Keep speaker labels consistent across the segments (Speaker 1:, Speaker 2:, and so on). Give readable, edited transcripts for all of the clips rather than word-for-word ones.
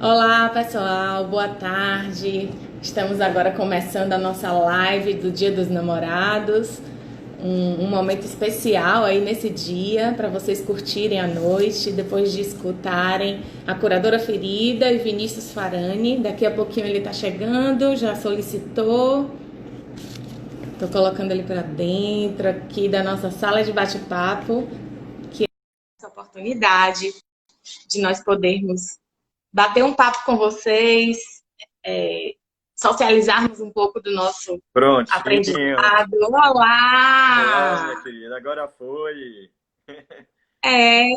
Speaker 1: Olá, pessoal, boa tarde. Estamos agora começando a nossa live do Dia dos Namorados. Um momento especial aí nesse dia para vocês curtirem a noite, depois de escutarem a Curadora Ferida e Vinícius Farani. Daqui a pouquinho ele está chegando, já solicitou. Estou colocando ele para dentro aqui da nossa sala de bate-papo, que é essa oportunidade de nós podermos bater um papo com vocês, é, socializarmos um pouco do nosso
Speaker 2: Prontinho.
Speaker 1: aprendizado.
Speaker 2: Olá, minha
Speaker 1: Olá!
Speaker 2: querida. Agora foi.
Speaker 1: É,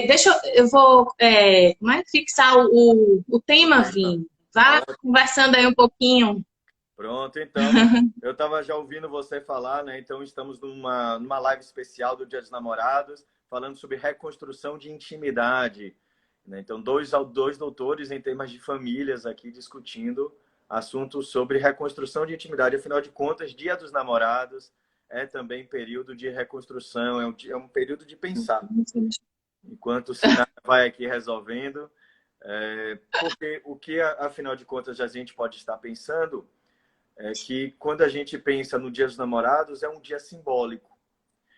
Speaker 1: deixa eu vou como é, fixar o tema,
Speaker 2: Tema.
Speaker 1: Vini. Vá conversando aí um pouquinho.
Speaker 2: Pronto, então. Eu estava já ouvindo você falar, né? Então, estamos numa live especial do Dia dos Namorados, falando sobre reconstrução de intimidade, né? Então, dois doutores em temas de famílias aqui discutindo assuntos sobre reconstrução de intimidade. Afinal de contas, Dia dos Namorados é também período de reconstrução, é um período de pensar. Enquanto o cenário vai aqui resolvendo, porque o que, afinal de contas, a gente pode estar pensando é que quando a gente pensa no Dia dos Namorados, é um dia simbólico.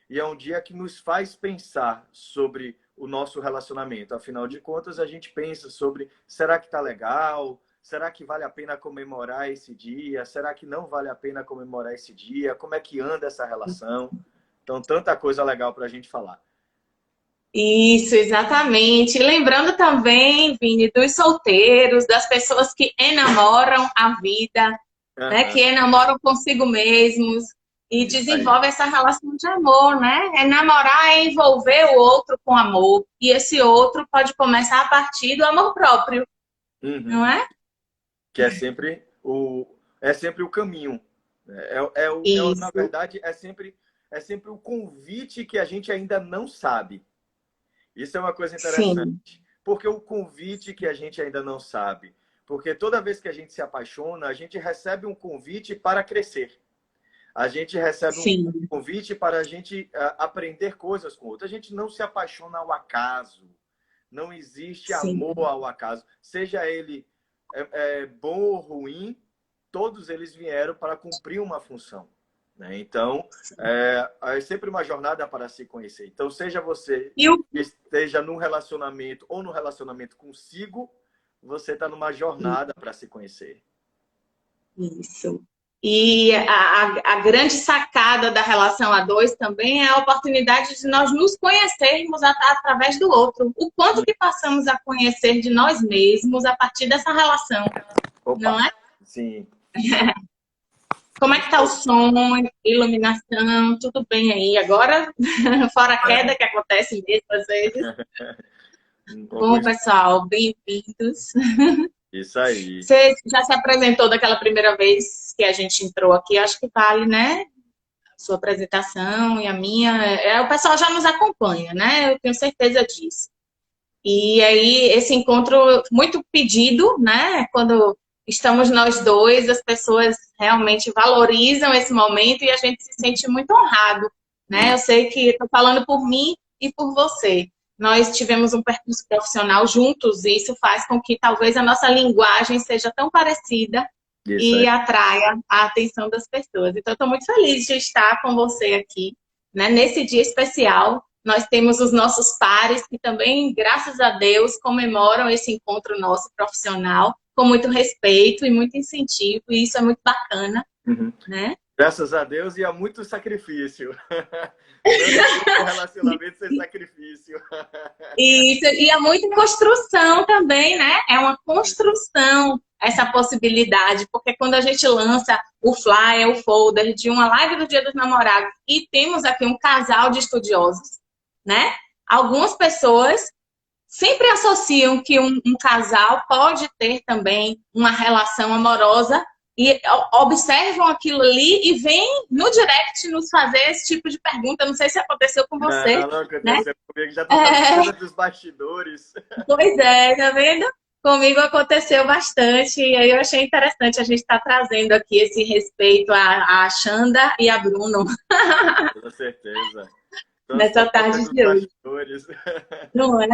Speaker 2: E é um dia que nos faz pensar sobre o nosso relacionamento. Afinal de contas, a gente pensa sobre, será que está legal? Será que vale a pena comemorar esse dia? Será que não vale a pena comemorar esse dia? Como é que anda essa relação? Então, tanta coisa legal para a gente falar.
Speaker 1: Isso, exatamente. E lembrando também, Vini, dos solteiros, das pessoas que enamoram a vida, né?
Speaker 2: Aham,
Speaker 1: Que enamoram consigo mesmos e
Speaker 2: isso aí.
Speaker 1: desenvolvem essa relação de amor, né? Namorar é envolver o outro com amor. E esse outro pode começar a partir do amor próprio, não
Speaker 2: Uhum.
Speaker 1: é?
Speaker 2: Que é sempre o caminho. Na
Speaker 1: Isso.
Speaker 2: verdade, é sempre o convite que a gente ainda não sabe. Isso é uma coisa
Speaker 1: Sim,
Speaker 2: interessante. Porque o convite que a gente ainda não sabe. Porque toda vez que a gente se apaixona, a gente recebe um convite para crescer. A gente recebe um
Speaker 1: sim,
Speaker 2: convite para a gente aprender coisas com o outro. A gente não se apaixona ao acaso. Não existe amor
Speaker 1: sim.
Speaker 2: ao acaso. Seja ele bom ou ruim, todos eles vieram para cumprir uma função, né? Então, é sempre uma jornada para se conhecer. Então, seja você
Speaker 1: E o
Speaker 2: que esteja num relacionamento ou no relacionamento consigo, você está numa jornada para se conhecer.
Speaker 1: Isso. E a grande sacada da relação a dois também é a oportunidade de nós nos conhecermos através do outro. O quanto que passamos a conhecer de nós mesmos a partir dessa relação, não
Speaker 2: Opa,
Speaker 1: é?
Speaker 2: sim.
Speaker 1: Como é que tá o som, iluminação, tudo bem aí? Agora, fora a queda que acontece mesmo às vezes. Bom,
Speaker 2: Alguns...
Speaker 1: pessoal, bem-vindos.
Speaker 2: Isso aí.
Speaker 1: Você já se apresentou daquela primeira vez que a gente entrou aqui? Acho que vale, né? Sua apresentação e a minha. O pessoal já nos acompanha, né? Eu tenho certeza disso. E aí, esse encontro muito pedido, né? Quando estamos nós dois, as pessoas realmente valorizam esse momento e a gente se sente muito honrado, né? Eu sei que estou falando por mim e por você. Nós tivemos um percurso profissional juntos e isso faz com que talvez a nossa linguagem seja tão parecida
Speaker 2: Isso aí.
Speaker 1: e atraia a atenção das pessoas. Então, estou muito feliz de estar com você aqui, né? Nesse dia especial, nós temos os nossos pares que também, graças a Deus, comemoram esse encontro nosso profissional com muito respeito e muito incentivo, e isso é muito bacana,
Speaker 2: Uhum.
Speaker 1: né?
Speaker 2: Graças a Deus e há muito sacrifício. Não existe um relacionamento sem sacrifício.
Speaker 1: E há muita construção também, né? É uma construção essa possibilidade, porque quando a gente lança o flyer, o folder de uma live do Dia dos Namorados e temos aqui um casal de estudiosos, né? Algumas pessoas sempre associam que um casal pode ter também uma relação amorosa e observam aquilo ali e vêm no direct nos fazer esse tipo de pergunta. Não sei se aconteceu com você,
Speaker 2: Não
Speaker 1: né?
Speaker 2: aconteceu comigo. Já estou sabendo coisa dos bastidores.
Speaker 1: Pois é, tá vendo? Comigo aconteceu bastante e aí eu achei interessante a gente estar trazendo aqui esse respeito à Xanda e a Bruno
Speaker 2: Com certeza. Então, as
Speaker 1: nessa
Speaker 2: fofocas
Speaker 1: tarde
Speaker 2: dos
Speaker 1: de hoje,
Speaker 2: bastidores.
Speaker 1: não é?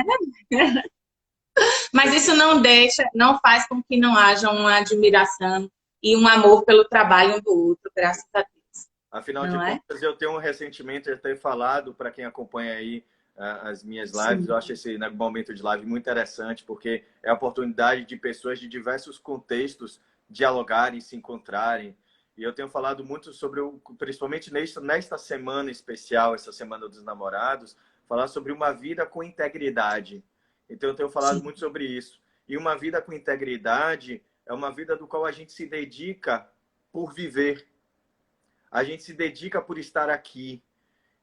Speaker 1: Mas isso não deixa, não faz com que não haja uma admiração e um amor pelo trabalho um do outro, graças a Deus.
Speaker 2: Afinal de
Speaker 1: Não é?
Speaker 2: contas, eu tenho um ressentimento de ter falado, para quem acompanha aí as minhas lives,
Speaker 1: Sim.
Speaker 2: eu acho esse, né, momento de live muito interessante, porque é a oportunidade de pessoas de diversos contextos dialogarem, se encontrarem. E eu tenho falado muito sobre, principalmente nesta semana especial, essa Semana dos Namorados, falar sobre uma vida com integridade. Então, eu tenho falado
Speaker 1: Sim.
Speaker 2: muito sobre isso. E uma vida com integridade é uma vida do qual a gente se dedica por viver. A gente se dedica por estar aqui.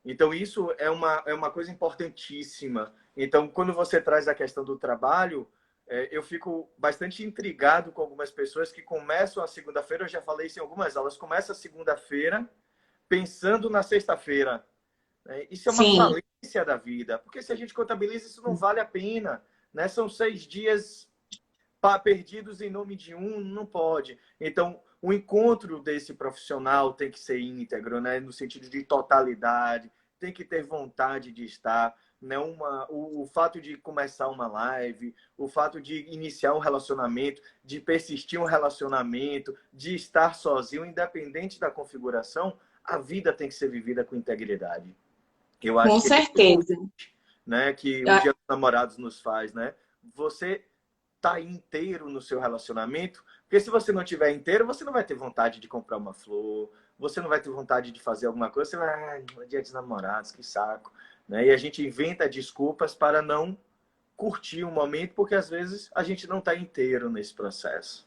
Speaker 2: Então, isso é uma coisa importantíssima. Então, quando você traz a questão do trabalho, eu fico bastante intrigado com algumas pessoas que começam a segunda-feira, eu já falei isso em algumas aulas, começa a segunda-feira pensando na sexta-feira. Isso é uma
Speaker 1: Sim.
Speaker 2: falência da vida, porque se a gente contabiliza, isso não vale a pena. Né? São 6 dias perdidos em nome de um, não pode. Então, o encontro desse profissional tem que ser íntegro, né? No sentido de totalidade, tem que ter vontade de estar. Né? O fato de começar uma live, o fato de iniciar um relacionamento, de persistir um relacionamento, de estar sozinho, independente da configuração, a vida tem que ser vivida com integridade. Eu
Speaker 1: Com
Speaker 2: acho que é isso,
Speaker 1: certeza.
Speaker 2: né, que o Dia dos Namorados nos faz, né? Você tá inteiro no seu relacionamento, porque se você não tiver inteiro, você não vai ter vontade de comprar uma flor, você não vai ter vontade de fazer alguma coisa, você vai, ai, Dia dos Namorados, que saco, né? E a gente inventa desculpas para não curtir o momento, porque às vezes a gente não está inteiro nesse processo.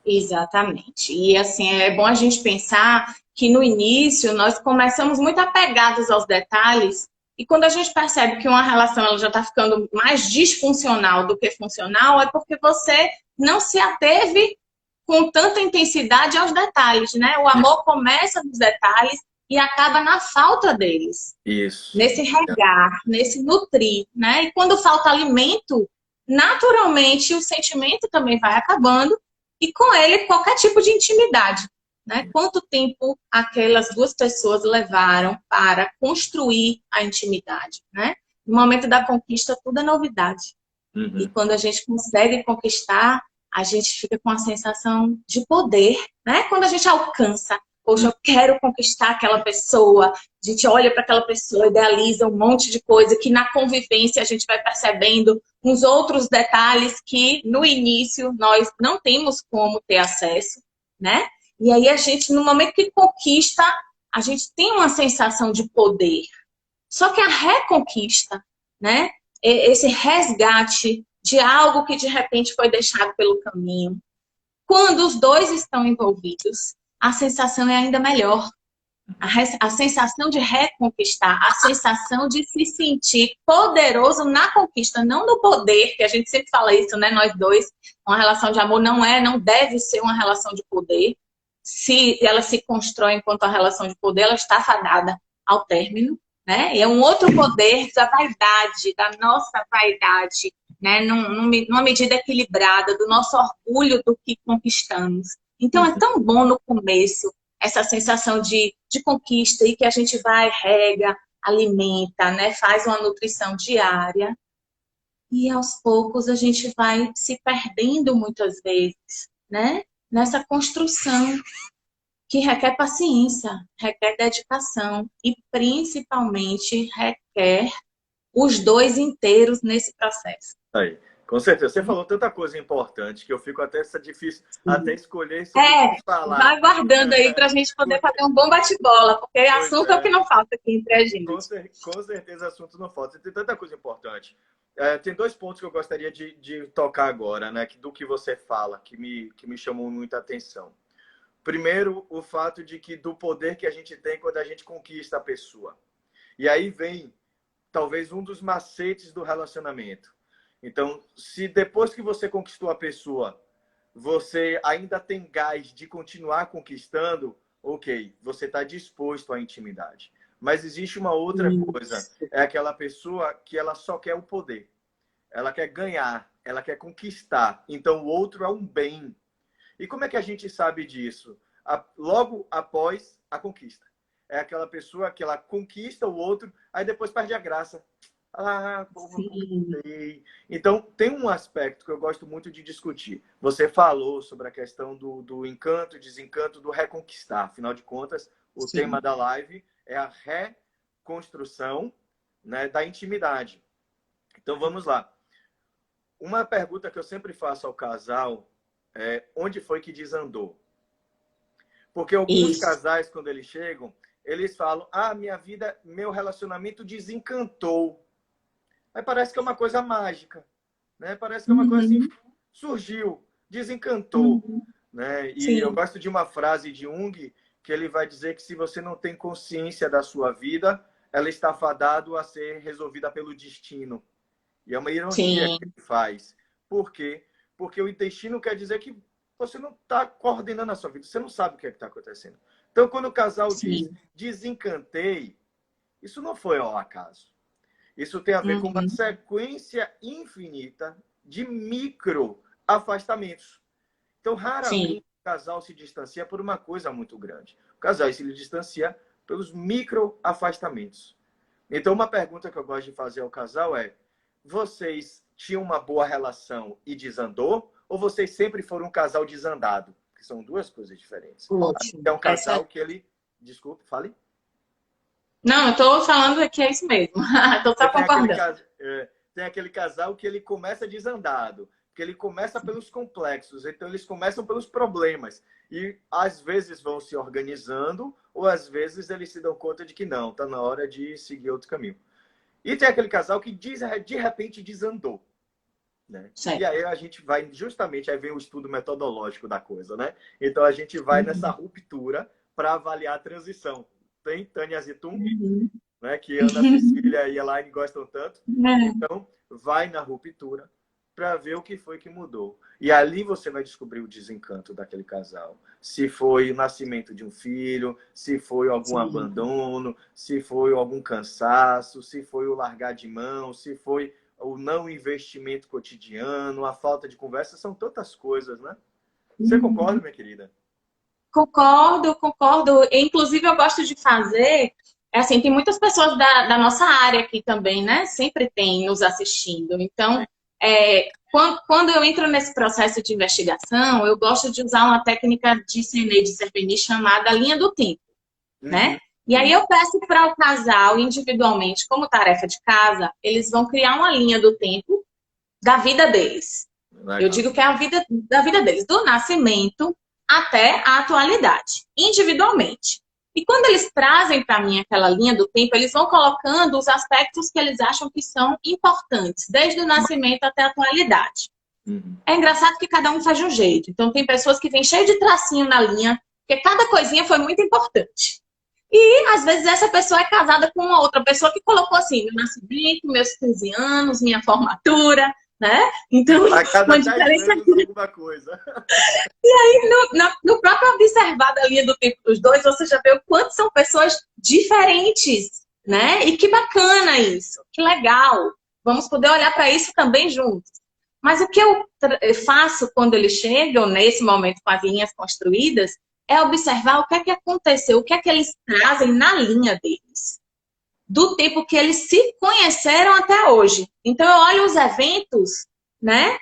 Speaker 1: Exatamente. E assim, é bom a gente pensar que no início nós começamos muito apegados aos detalhes, e quando a gente percebe que uma relação ela já está ficando mais disfuncional do que funcional, é porque você não se ateve com tanta intensidade aos detalhes, né? O amor começa nos detalhes e acaba na falta deles,
Speaker 2: Isso.
Speaker 1: nesse regar, nesse nutrir, né? E quando falta alimento, naturalmente o sentimento também vai acabando e com ele qualquer tipo de intimidade, né? Quanto tempo aquelas duas pessoas levaram para construir a intimidade, né? No momento da conquista, tudo é novidade. E
Speaker 2: Uhum.
Speaker 1: quando a gente consegue conquistar, a gente fica com a sensação de poder, né? Quando a gente alcança, poxa, eu quero conquistar aquela pessoa, a gente olha para aquela pessoa, idealiza um monte de coisa que na convivência a gente vai percebendo uns outros detalhes que no início nós não temos como ter acesso, né? E aí a gente, no momento que conquista, a gente tem uma sensação de poder. Só que a reconquista, né? Esse resgate de algo que de repente foi deixado pelo caminho. Quando os dois estão envolvidos, a sensação é ainda melhor. A sensação de reconquistar, a sensação de se sentir poderoso na conquista, não no poder, que a gente sempre fala isso, né? Nós dois, uma relação de amor não deve ser uma relação de poder. Se ela se constrói enquanto a relação de poder, ela está fadada ao término, né? E é um outro poder da vaidade, da nossa vaidade, né? Numa medida equilibrada, do nosso orgulho do que conquistamos. Então, é tão bom no começo essa sensação de conquista e que a gente vai, rega, alimenta, né? Faz uma nutrição diária. E aos poucos a gente vai se perdendo muitas vezes, né? Nessa construção que requer paciência, requer dedicação e principalmente requer os dois inteiros nesse processo.
Speaker 2: Aí. Com certeza. Você falou tanta coisa importante que eu fico até difícil até escolher sobre o que falar.
Speaker 1: Vai guardando aí para a gente poder fazer um bom bate-bola, porque
Speaker 2: Pois
Speaker 1: assunto é o que
Speaker 2: é.
Speaker 1: não falta aqui entre a gente.
Speaker 2: Com certeza, assunto não falta. Tem tanta coisa importante. Tem 2 pontos que eu gostaria de tocar agora, né? Do que você fala, que me chamou muita atenção. Primeiro, o fato de que do poder que a gente tem quando a gente conquista a pessoa. E aí vem, talvez, um dos macetes do relacionamento. Então, se depois que você conquistou a pessoa, você ainda tem gás de continuar conquistando, ok, você está disposto à intimidade. Mas existe uma outra coisa, é aquela pessoa que ela só quer o poder. Ela quer ganhar, ela quer conquistar. Então, o outro é um bem. E como é que a gente sabe disso? Logo após a conquista. É aquela pessoa que ela conquista o outro, aí depois perde a graça. Ah, porra,
Speaker 1: Sim,
Speaker 2: concordei. Então, tem um aspecto que eu gosto muito de discutir. Você falou sobre a questão do encanto, desencanto, do reconquistar. Afinal de contas, o tema
Speaker 1: sim.
Speaker 2: da live é a reconstrução, né, da intimidade. Então, vamos lá. Uma pergunta que eu sempre faço ao casal é: onde foi que desandou? Porque alguns
Speaker 1: Isso.
Speaker 2: casais, quando eles chegam, eles falam: ah, minha vida, meu relacionamento desencantou. Aí parece que é uma coisa mágica, né? Parece que é uma coisa assim,
Speaker 1: Uhum,
Speaker 2: surgiu, desencantou,
Speaker 1: uhum,
Speaker 2: né? E eu
Speaker 1: sim,
Speaker 2: gosto de uma frase de Jung que ele vai dizer que se você não tem consciência da sua vida, ela está fadada a ser resolvida pelo destino. E é uma ironia que
Speaker 1: sim,
Speaker 2: ele faz. Por quê? Porque o destino quer dizer que você não está coordenando a sua vida, você não sabe o que é está acontecendo. Então, quando o casal diz
Speaker 1: sim.
Speaker 2: desencantei, isso não foi ao acaso. Isso tem a ver com uma
Speaker 1: Uhum,
Speaker 2: sequência infinita de micro afastamentos. Então, raramente
Speaker 1: sim.
Speaker 2: o casal se distancia por uma coisa muito grande. O casal se distancia pelos micro afastamentos. Então, uma pergunta que eu gosto de fazer ao casal é: vocês tinham uma boa relação e desandou? Ou vocês sempre foram um casal desandado? Que são duas coisas diferentes.
Speaker 1: Ótimo.
Speaker 2: É um
Speaker 1: Essa...
Speaker 2: casal que ele. Desculpe, fale.
Speaker 1: Não, eu tô falando que é isso mesmo. Tô
Speaker 2: Porque
Speaker 1: só concordando.
Speaker 2: tem aquele casal que ele começa desandado, que ele começa pelos complexos, então eles começam pelos problemas. E às vezes vão se organizando, ou às vezes eles se dão conta de que não, está na hora de seguir outro caminho. E tem aquele casal que de repente desandou. Né? E
Speaker 1: Certo.
Speaker 2: aí a gente vai, justamente, aí vem o estudo metodológico da coisa, né? Então a gente vai nessa
Speaker 1: Uhum.
Speaker 2: ruptura para avaliar a transição. Tem Tânia Zitum,
Speaker 1: Uhum.
Speaker 2: né, que Ana Cecília e Elaine gostam tanto.
Speaker 1: É.
Speaker 2: Então, vai na ruptura para ver o que foi que mudou. E ali você vai descobrir o desencanto daquele casal. Se foi o nascimento de um filho, se foi algum
Speaker 1: Sim.
Speaker 2: abandono, se foi algum cansaço, se foi o largar de mão, se foi o não investimento cotidiano, a falta de conversa, são tantas coisas, né? Você concorda,
Speaker 1: Uhum.
Speaker 2: minha querida?
Speaker 1: Concordo, concordo. Inclusive, eu gosto de fazer. É assim, tem muitas pessoas da nossa área aqui também, né? Sempre tem nos assistindo. Então, quando eu entro nesse processo de investigação, eu gosto de usar uma técnica de Sené de Serveni chamada linha do tempo, né?
Speaker 2: Uhum,
Speaker 1: E aí
Speaker 2: uhum.
Speaker 1: eu peço para o casal, individualmente, como tarefa de casa, eles vão criar uma linha do tempo da vida deles. Eu
Speaker 2: Legal.
Speaker 1: digo que é a vida da vida deles, do nascimento até a atualidade, individualmente. E quando eles trazem para mim aquela linha do tempo, eles vão colocando os aspectos que eles acham que são importantes, desde o nascimento até a atualidade.
Speaker 2: Uhum.
Speaker 1: É engraçado que cada um faz de um jeito. Então, tem pessoas que vêm cheio de tracinho na linha, porque cada coisinha foi muito importante. E, às vezes, essa pessoa é casada com uma outra pessoa que colocou assim, meu nascimento, meus 15 anos, minha formatura, né? Então,
Speaker 2: A cada
Speaker 1: uma
Speaker 2: 10
Speaker 1: diferença
Speaker 2: anos, alguma coisa.
Speaker 1: no próprio observar da linha do tempo dos dois, você já vê o quanto são pessoas diferentes, né? E que bacana isso, que legal. Vamos poder olhar para isso também juntos. Mas o que eu faço quando eles chegam nesse momento com as linhas construídas é observar o que aconteceu, o que eles trazem na linha deles, do tempo que eles se conheceram até hoje. Então eu olho os eventos, né,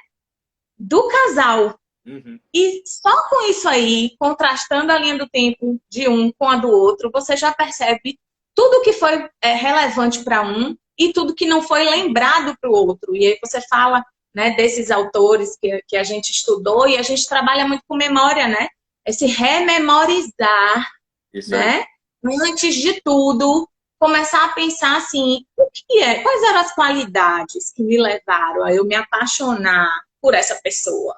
Speaker 1: do casal
Speaker 2: Uhum.
Speaker 1: e só com isso aí, contrastando a linha do tempo de um com a do outro, você já percebe tudo que foi relevante para um e tudo que não foi lembrado para o outro. E aí você fala, né, desses autores que a gente estudou e a gente trabalha muito com memória, né? Esse rememorizar,
Speaker 2: Isso aí.
Speaker 1: né? Antes de tudo, começar a pensar assim, o que é? Quais eram as qualidades que me levaram a eu me apaixonar por essa pessoa?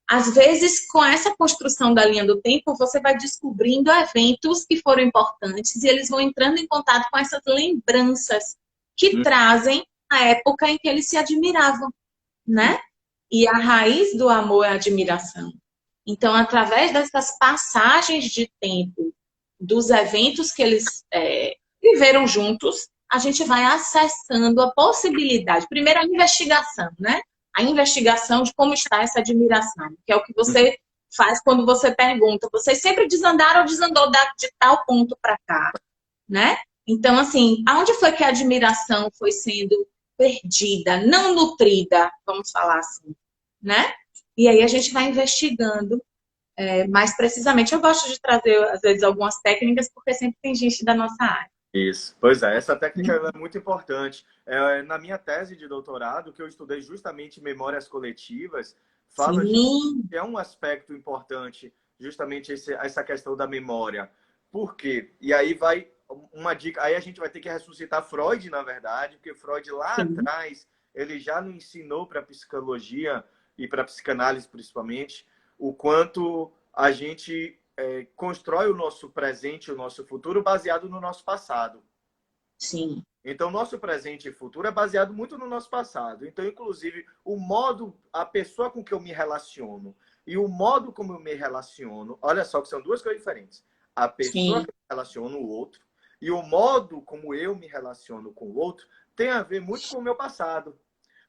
Speaker 1: Às vezes, com essa construção da linha do tempo, você vai descobrindo eventos que foram importantes e eles vão entrando em contato com essas lembranças que
Speaker 2: Uhum.
Speaker 1: trazem a época em que eles se admiravam, né? E a raiz do amor é a admiração. Então, através dessas passagens de tempo, dos eventos que eles viveram juntos, a gente vai acessando a possibilidade. Primeiro, a investigação, né? A investigação de como está essa admiração, que é o que você faz quando você pergunta. Vocês sempre desandaram ou desandou de tal ponto para cá, né? Então, assim, aonde foi que a admiração foi sendo
Speaker 3: perdida, não nutrida, vamos falar assim, né? E aí a gente vai investigando mais precisamente. Eu gosto de trazer, às vezes, algumas técnicas, porque sempre tem gente da nossa área.
Speaker 2: Isso. Pois é, essa técnica ela é muito importante. Na minha tese de doutorado, que eu estudei justamente memórias coletivas, fala
Speaker 3: Sim,
Speaker 2: que é um aspecto importante, justamente essa questão da memória. Por quê? E aí vai uma dica. Aí a gente vai ter que ressuscitar Freud, na verdade, porque Freud lá
Speaker 3: sim,
Speaker 2: atrás ele já nos ensinou para a psicologia e para a psicanálise principalmente o quanto a gente constrói o nosso presente e o nosso futuro baseado no nosso passado.
Speaker 3: sim,
Speaker 2: Então, nosso presente e futuro é baseado muito no nosso passado. Então, inclusive, o modo, a pessoa com que eu me relaciono e o modo como eu me relaciono, olha só que são duas coisas diferentes. A pessoa
Speaker 3: sim,
Speaker 2: que eu me relaciono o outro e o modo como eu me relaciono com o outro tem a ver muito com o meu passado.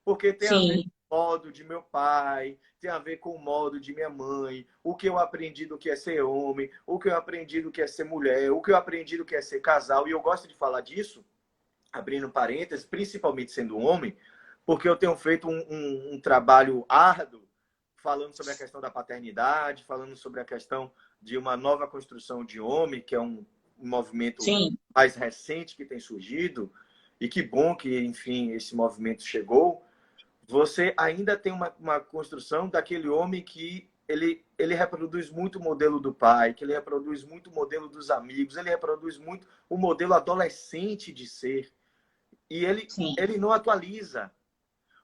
Speaker 2: Porque tem a ver
Speaker 3: sim,
Speaker 2: com o modo de meu pai, tem a ver com o modo de minha mãe, o que eu aprendi do que é ser homem, o que eu aprendi do que é ser mulher, o que eu aprendi do que é ser casal. E eu gosto de falar disso, abrindo parênteses, principalmente sendo homem, porque eu tenho feito um trabalho árduo falando sobre a questão da paternidade, falando sobre a questão de uma nova construção de homem, que é um movimento
Speaker 3: sim,
Speaker 2: mais recente que tem surgido, e que bom que, enfim, esse movimento chegou. Você ainda tem uma construção daquele homem que ele reproduz muito o modelo do pai, que ele reproduz muito o modelo dos amigos, ele reproduz muito o modelo adolescente de ser. E
Speaker 3: sim.
Speaker 2: ele não atualiza.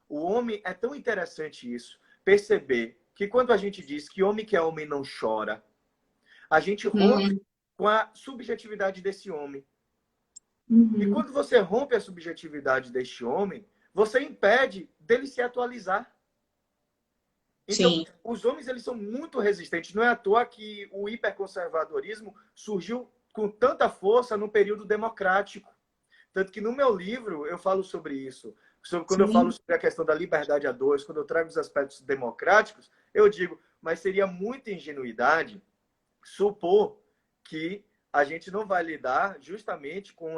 Speaker 2: O homem, é tão interessante isso, perceber que quando a gente diz que homem que é homem não chora, a gente rompe
Speaker 3: Uhum,
Speaker 2: com a subjetividade desse homem. E
Speaker 3: uhum,
Speaker 2: quando você rompe a subjetividade deste homem, você impede dele se atualizar. Então,
Speaker 3: sim,
Speaker 2: os homens eles são muito resistentes. Não é à toa que o hiperconservadorismo surgiu com tanta força no período democrático. Tanto que no meu livro eu falo sobre isso. Quando eu falo
Speaker 3: sim,
Speaker 2: sobre a questão da liberdade a dois, quando eu trago os aspectos democráticos, eu digo, mas seria muita ingenuidade supor que a gente não vai lidar justamente com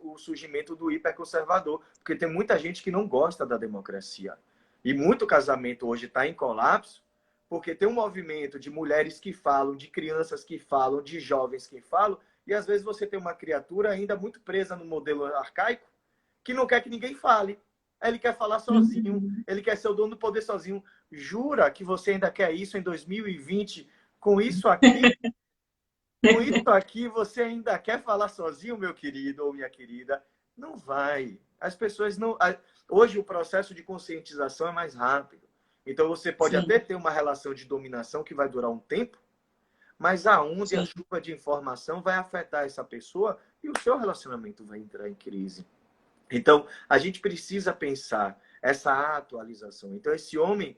Speaker 2: o surgimento do hiperconservador, porque tem muita gente que não gosta da democracia. E muito casamento hoje está em colapso, porque tem um movimento de mulheres que falam, de crianças que falam, de jovens que falam, e às vezes você tem uma criatura ainda muito presa no modelo arcaico, que não quer que ninguém fale. Ele quer falar sozinho,
Speaker 3: uhum.
Speaker 2: ele quer ser o dono do poder sozinho. Jura que você ainda quer isso em 2020? Com isso aqui, com isso aqui, você ainda quer falar sozinho, meu querido ou minha querida? Não vai. As pessoas não. Hoje o processo de conscientização é mais rápido. Então você pode
Speaker 3: Sim,
Speaker 2: até ter uma relação de dominação que vai durar um tempo, mas a onda e a
Speaker 3: sim,
Speaker 2: chuva de informação vai afetar essa pessoa e o seu relacionamento vai entrar em crise. Então, a gente precisa pensar essa atualização. Então, esse homem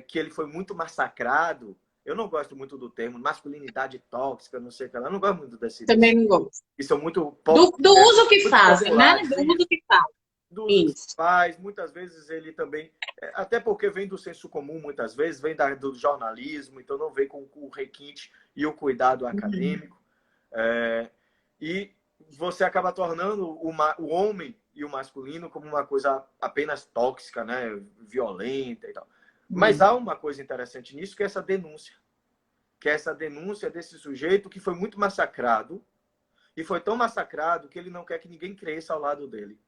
Speaker 2: que ele foi muito massacrado, eu não gosto muito do termo masculinidade tóxica, não sei o que lá, eu não gosto muito
Speaker 3: também não gosto.
Speaker 2: isso é muito,
Speaker 3: Do uso que
Speaker 2: muito
Speaker 3: fazem, né?
Speaker 2: popular.
Speaker 3: Do uso que fazem.
Speaker 2: Do uso que se
Speaker 3: Isso.
Speaker 2: faz, muitas vezes ele também, até porque vem do senso comum, muitas vezes, vem do jornalismo, então não vem com o requinte e o cuidado
Speaker 3: Uhum.
Speaker 2: acadêmico. É, e você acaba tornando o homem e o masculino como uma coisa apenas tóxica, né? Violenta e tal. Mas
Speaker 3: Uhum.
Speaker 2: há uma coisa interessante nisso, que é essa denúncia. Que é essa denúncia desse sujeito que foi muito massacrado, e foi tão massacrado que ele não quer que ninguém cresça ao lado dele.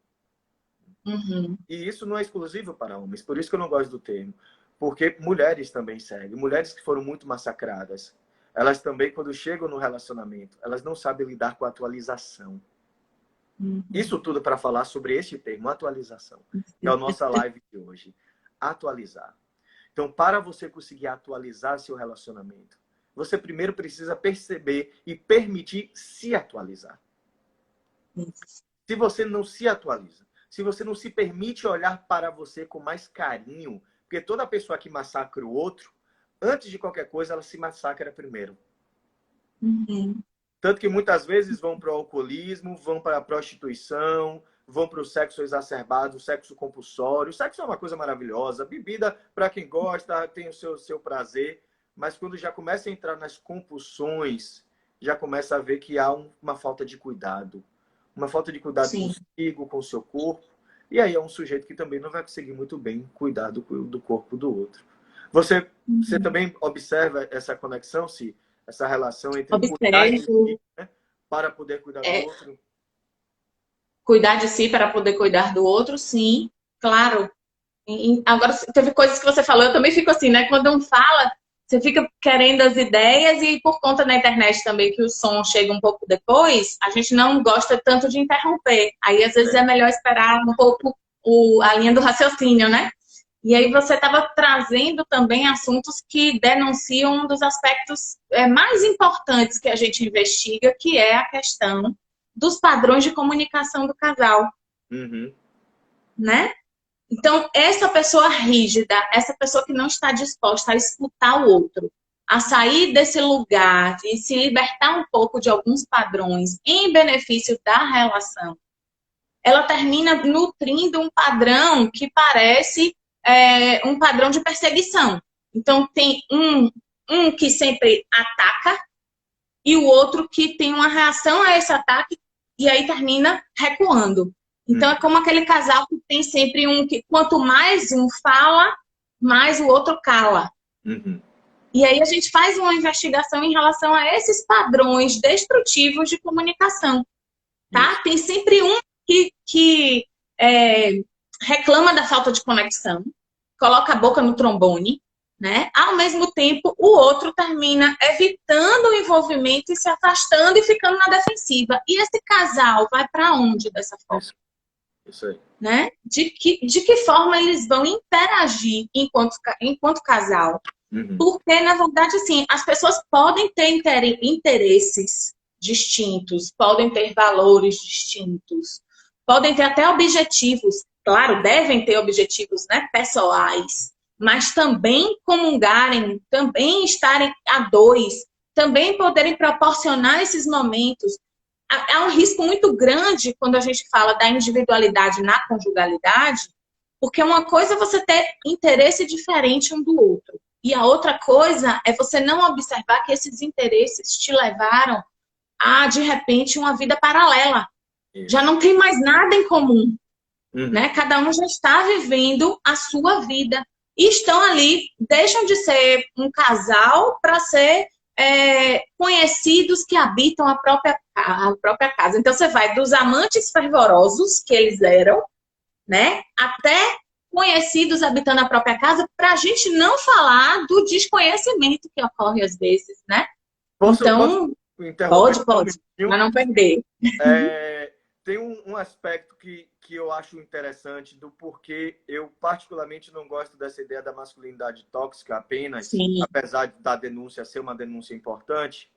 Speaker 3: Uhum.
Speaker 2: E isso não é exclusivo para homens, por isso que eu não gosto do termo. Porque mulheres também seguem. Mulheres que foram muito massacradas. Elas também, quando chegam no relacionamento, elas não sabem lidar com a atualização.
Speaker 3: Uhum.
Speaker 2: Isso tudo para falar sobre este termo, atualização, que é a nossa live de hoje. Atualizar. Então, para você conseguir atualizar seu relacionamento, você primeiro precisa perceber e permitir se atualizar. Se você não se atualiza, se você não se permite olhar para você com mais carinho, porque toda pessoa que massacra o outro, antes de qualquer coisa, ela se massacra primeiro.
Speaker 3: Uhum.
Speaker 2: Tanto que muitas vezes vão para o alcoolismo, vão para a prostituição, vão para o sexo exacerbado, o sexo compulsório. O sexo é uma coisa maravilhosa. Bebida, para quem gosta, tem o seu prazer. Mas quando já começa a entrar nas compulsões, já começa a ver que há uma falta de cuidado. Uma falta de cuidado
Speaker 3: Sim.
Speaker 2: consigo, com o seu corpo. E aí é um sujeito que também não vai conseguir muito bem cuidar do corpo do outro. Você também observa essa conexão, se essa relação entre cuidar de
Speaker 3: Observo,
Speaker 2: si, né, para poder cuidar do
Speaker 3: é,
Speaker 2: outro?
Speaker 3: cuidar de si para poder cuidar do outro, sim, claro. Agora, teve coisas que você falou, eu também fico assim, né? Quando um fala, você fica querendo as ideias e por conta da internet também, que o som chega um pouco depois, a gente não gosta tanto de interromper. Aí, às vezes, é melhor esperar um pouco a linha do raciocínio, né? E aí você estava trazendo também assuntos que denunciam um dos aspectos mais importantes que a gente investiga, que é a questão dos padrões de comunicação do casal,
Speaker 2: Uhum.
Speaker 3: né? Então, essa pessoa rígida, essa pessoa que não está disposta a escutar o outro, a sair desse lugar e se libertar um pouco de alguns padrões em benefício da relação, ela termina nutrindo um padrão que parece um padrão de perseguição. Então, tem um que sempre ataca e o outro que tem uma reação a esse ataque e aí termina recuando. Então, é como aquele casal que tem sempre um que, quanto mais um fala, mais o outro cala.
Speaker 2: Uhum.
Speaker 3: E aí a gente faz uma investigação em relação a esses padrões destrutivos de comunicação, tá?
Speaker 2: Isso.
Speaker 3: Tem sempre um que reclama da falta de conexão, coloca a boca no trombone, né? Ao mesmo tempo, o outro termina evitando o envolvimento e se afastando e ficando na defensiva. E esse casal vai para onde dessa forma?
Speaker 2: Isso aí.
Speaker 3: Né? De que forma eles vão interagir enquanto casal?
Speaker 2: Uhum.
Speaker 3: Porque, na verdade, assim, as pessoas podem ter interesses distintos, podem ter valores distintos, podem ter até objetivos, claro, devem ter objetivos, né, pessoais, mas também comungarem, também estarem a dois, também poderem proporcionar esses momentos. Há um risco muito grande quando a gente fala da individualidade na conjugalidade, porque uma coisa é você ter interesse diferente um do outro. E a outra coisa é você não observar que esses interesses te levaram a, de repente, uma vida paralela.
Speaker 2: Isso.
Speaker 3: Já não tem mais nada em comum.
Speaker 2: Uhum.
Speaker 3: Né? Cada um já está vivendo a sua vida. E estão ali, deixam de ser um casal para ser conhecidos que habitam a própria casa. Então, você vai dos amantes fervorosos que eles eram, né? Até conhecidos habitando a própria casa, para a gente não falar do desconhecimento que ocorre às vezes, né?
Speaker 2: Posso
Speaker 3: Pode, para não perder.
Speaker 2: Tem um aspecto que eu acho interessante do porquê eu particularmente não gosto dessa ideia da masculinidade tóxica apenas,
Speaker 3: Sim.
Speaker 2: Apesar da denúncia ser uma denúncia importante,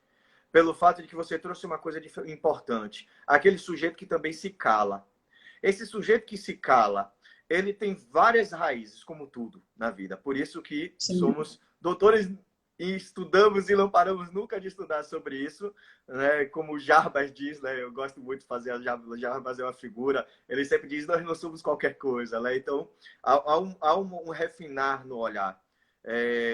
Speaker 2: pelo fato de que você trouxe uma coisa importante. Aquele sujeito que também se cala. Esse sujeito que se cala, ele tem várias raízes, como tudo na vida. Por isso que somos doutores e estudamos e não paramos nunca de estudar sobre isso, né? Como o Jarbas diz, né? Eu gosto muito de fazer o Jarbas é uma figura. Ele sempre diz, nós não somos qualquer coisa, né? Então, há um refinar no olhar.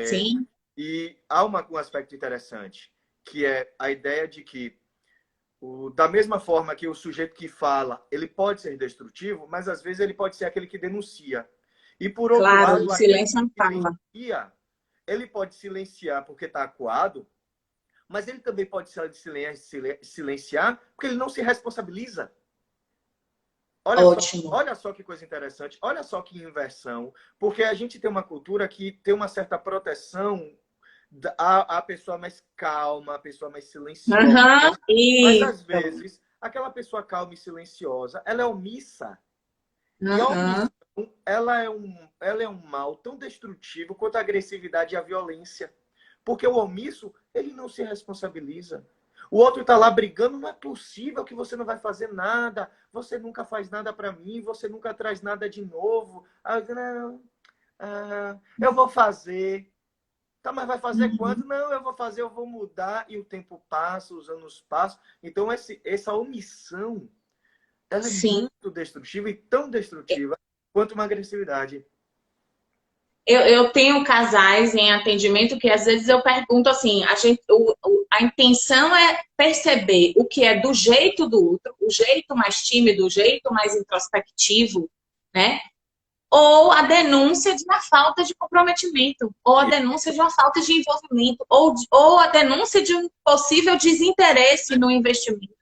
Speaker 3: Sim.
Speaker 2: E há um aspecto interessante, que é a ideia de que da mesma forma que o sujeito que fala, ele pode ser destrutivo, mas às vezes ele pode ser aquele que denuncia. E por outro lado,
Speaker 3: o silêncio não fala.
Speaker 2: Ele pode silenciar porque está acuado, mas ele também pode silenciar porque ele não se responsabiliza. Olha só que coisa interessante, olha só que inversão, porque a gente tem uma cultura que tem uma certa proteção a pessoa mais calma, a pessoa mais silenciosa. Mas, às vezes, aquela pessoa calma e silenciosa, ela é omissa. E a omissão, ela é um mal tão destrutivo quanto a agressividade e a violência. Porque o omisso, ele não se responsabiliza. O outro está lá brigando, não é possível que você não vai fazer nada, você nunca faz nada para mim, você nunca traz nada de novo. Eu vou fazer... Tá, mas vai fazer quando? Não, eu vou fazer, eu vou mudar. E o tempo passa, os anos passam. Então, essa omissão, ela é muito destrutiva e tão destrutiva quanto uma agressividade.
Speaker 3: Eu tenho casais em atendimento que, às vezes, eu pergunto assim, a intenção é perceber o que é do jeito do outro, o jeito mais tímido, o jeito mais introspectivo, né? Ou a denúncia de uma falta de comprometimento, ou a denúncia de uma falta de envolvimento, ou a denúncia de um possível desinteresse no investimento,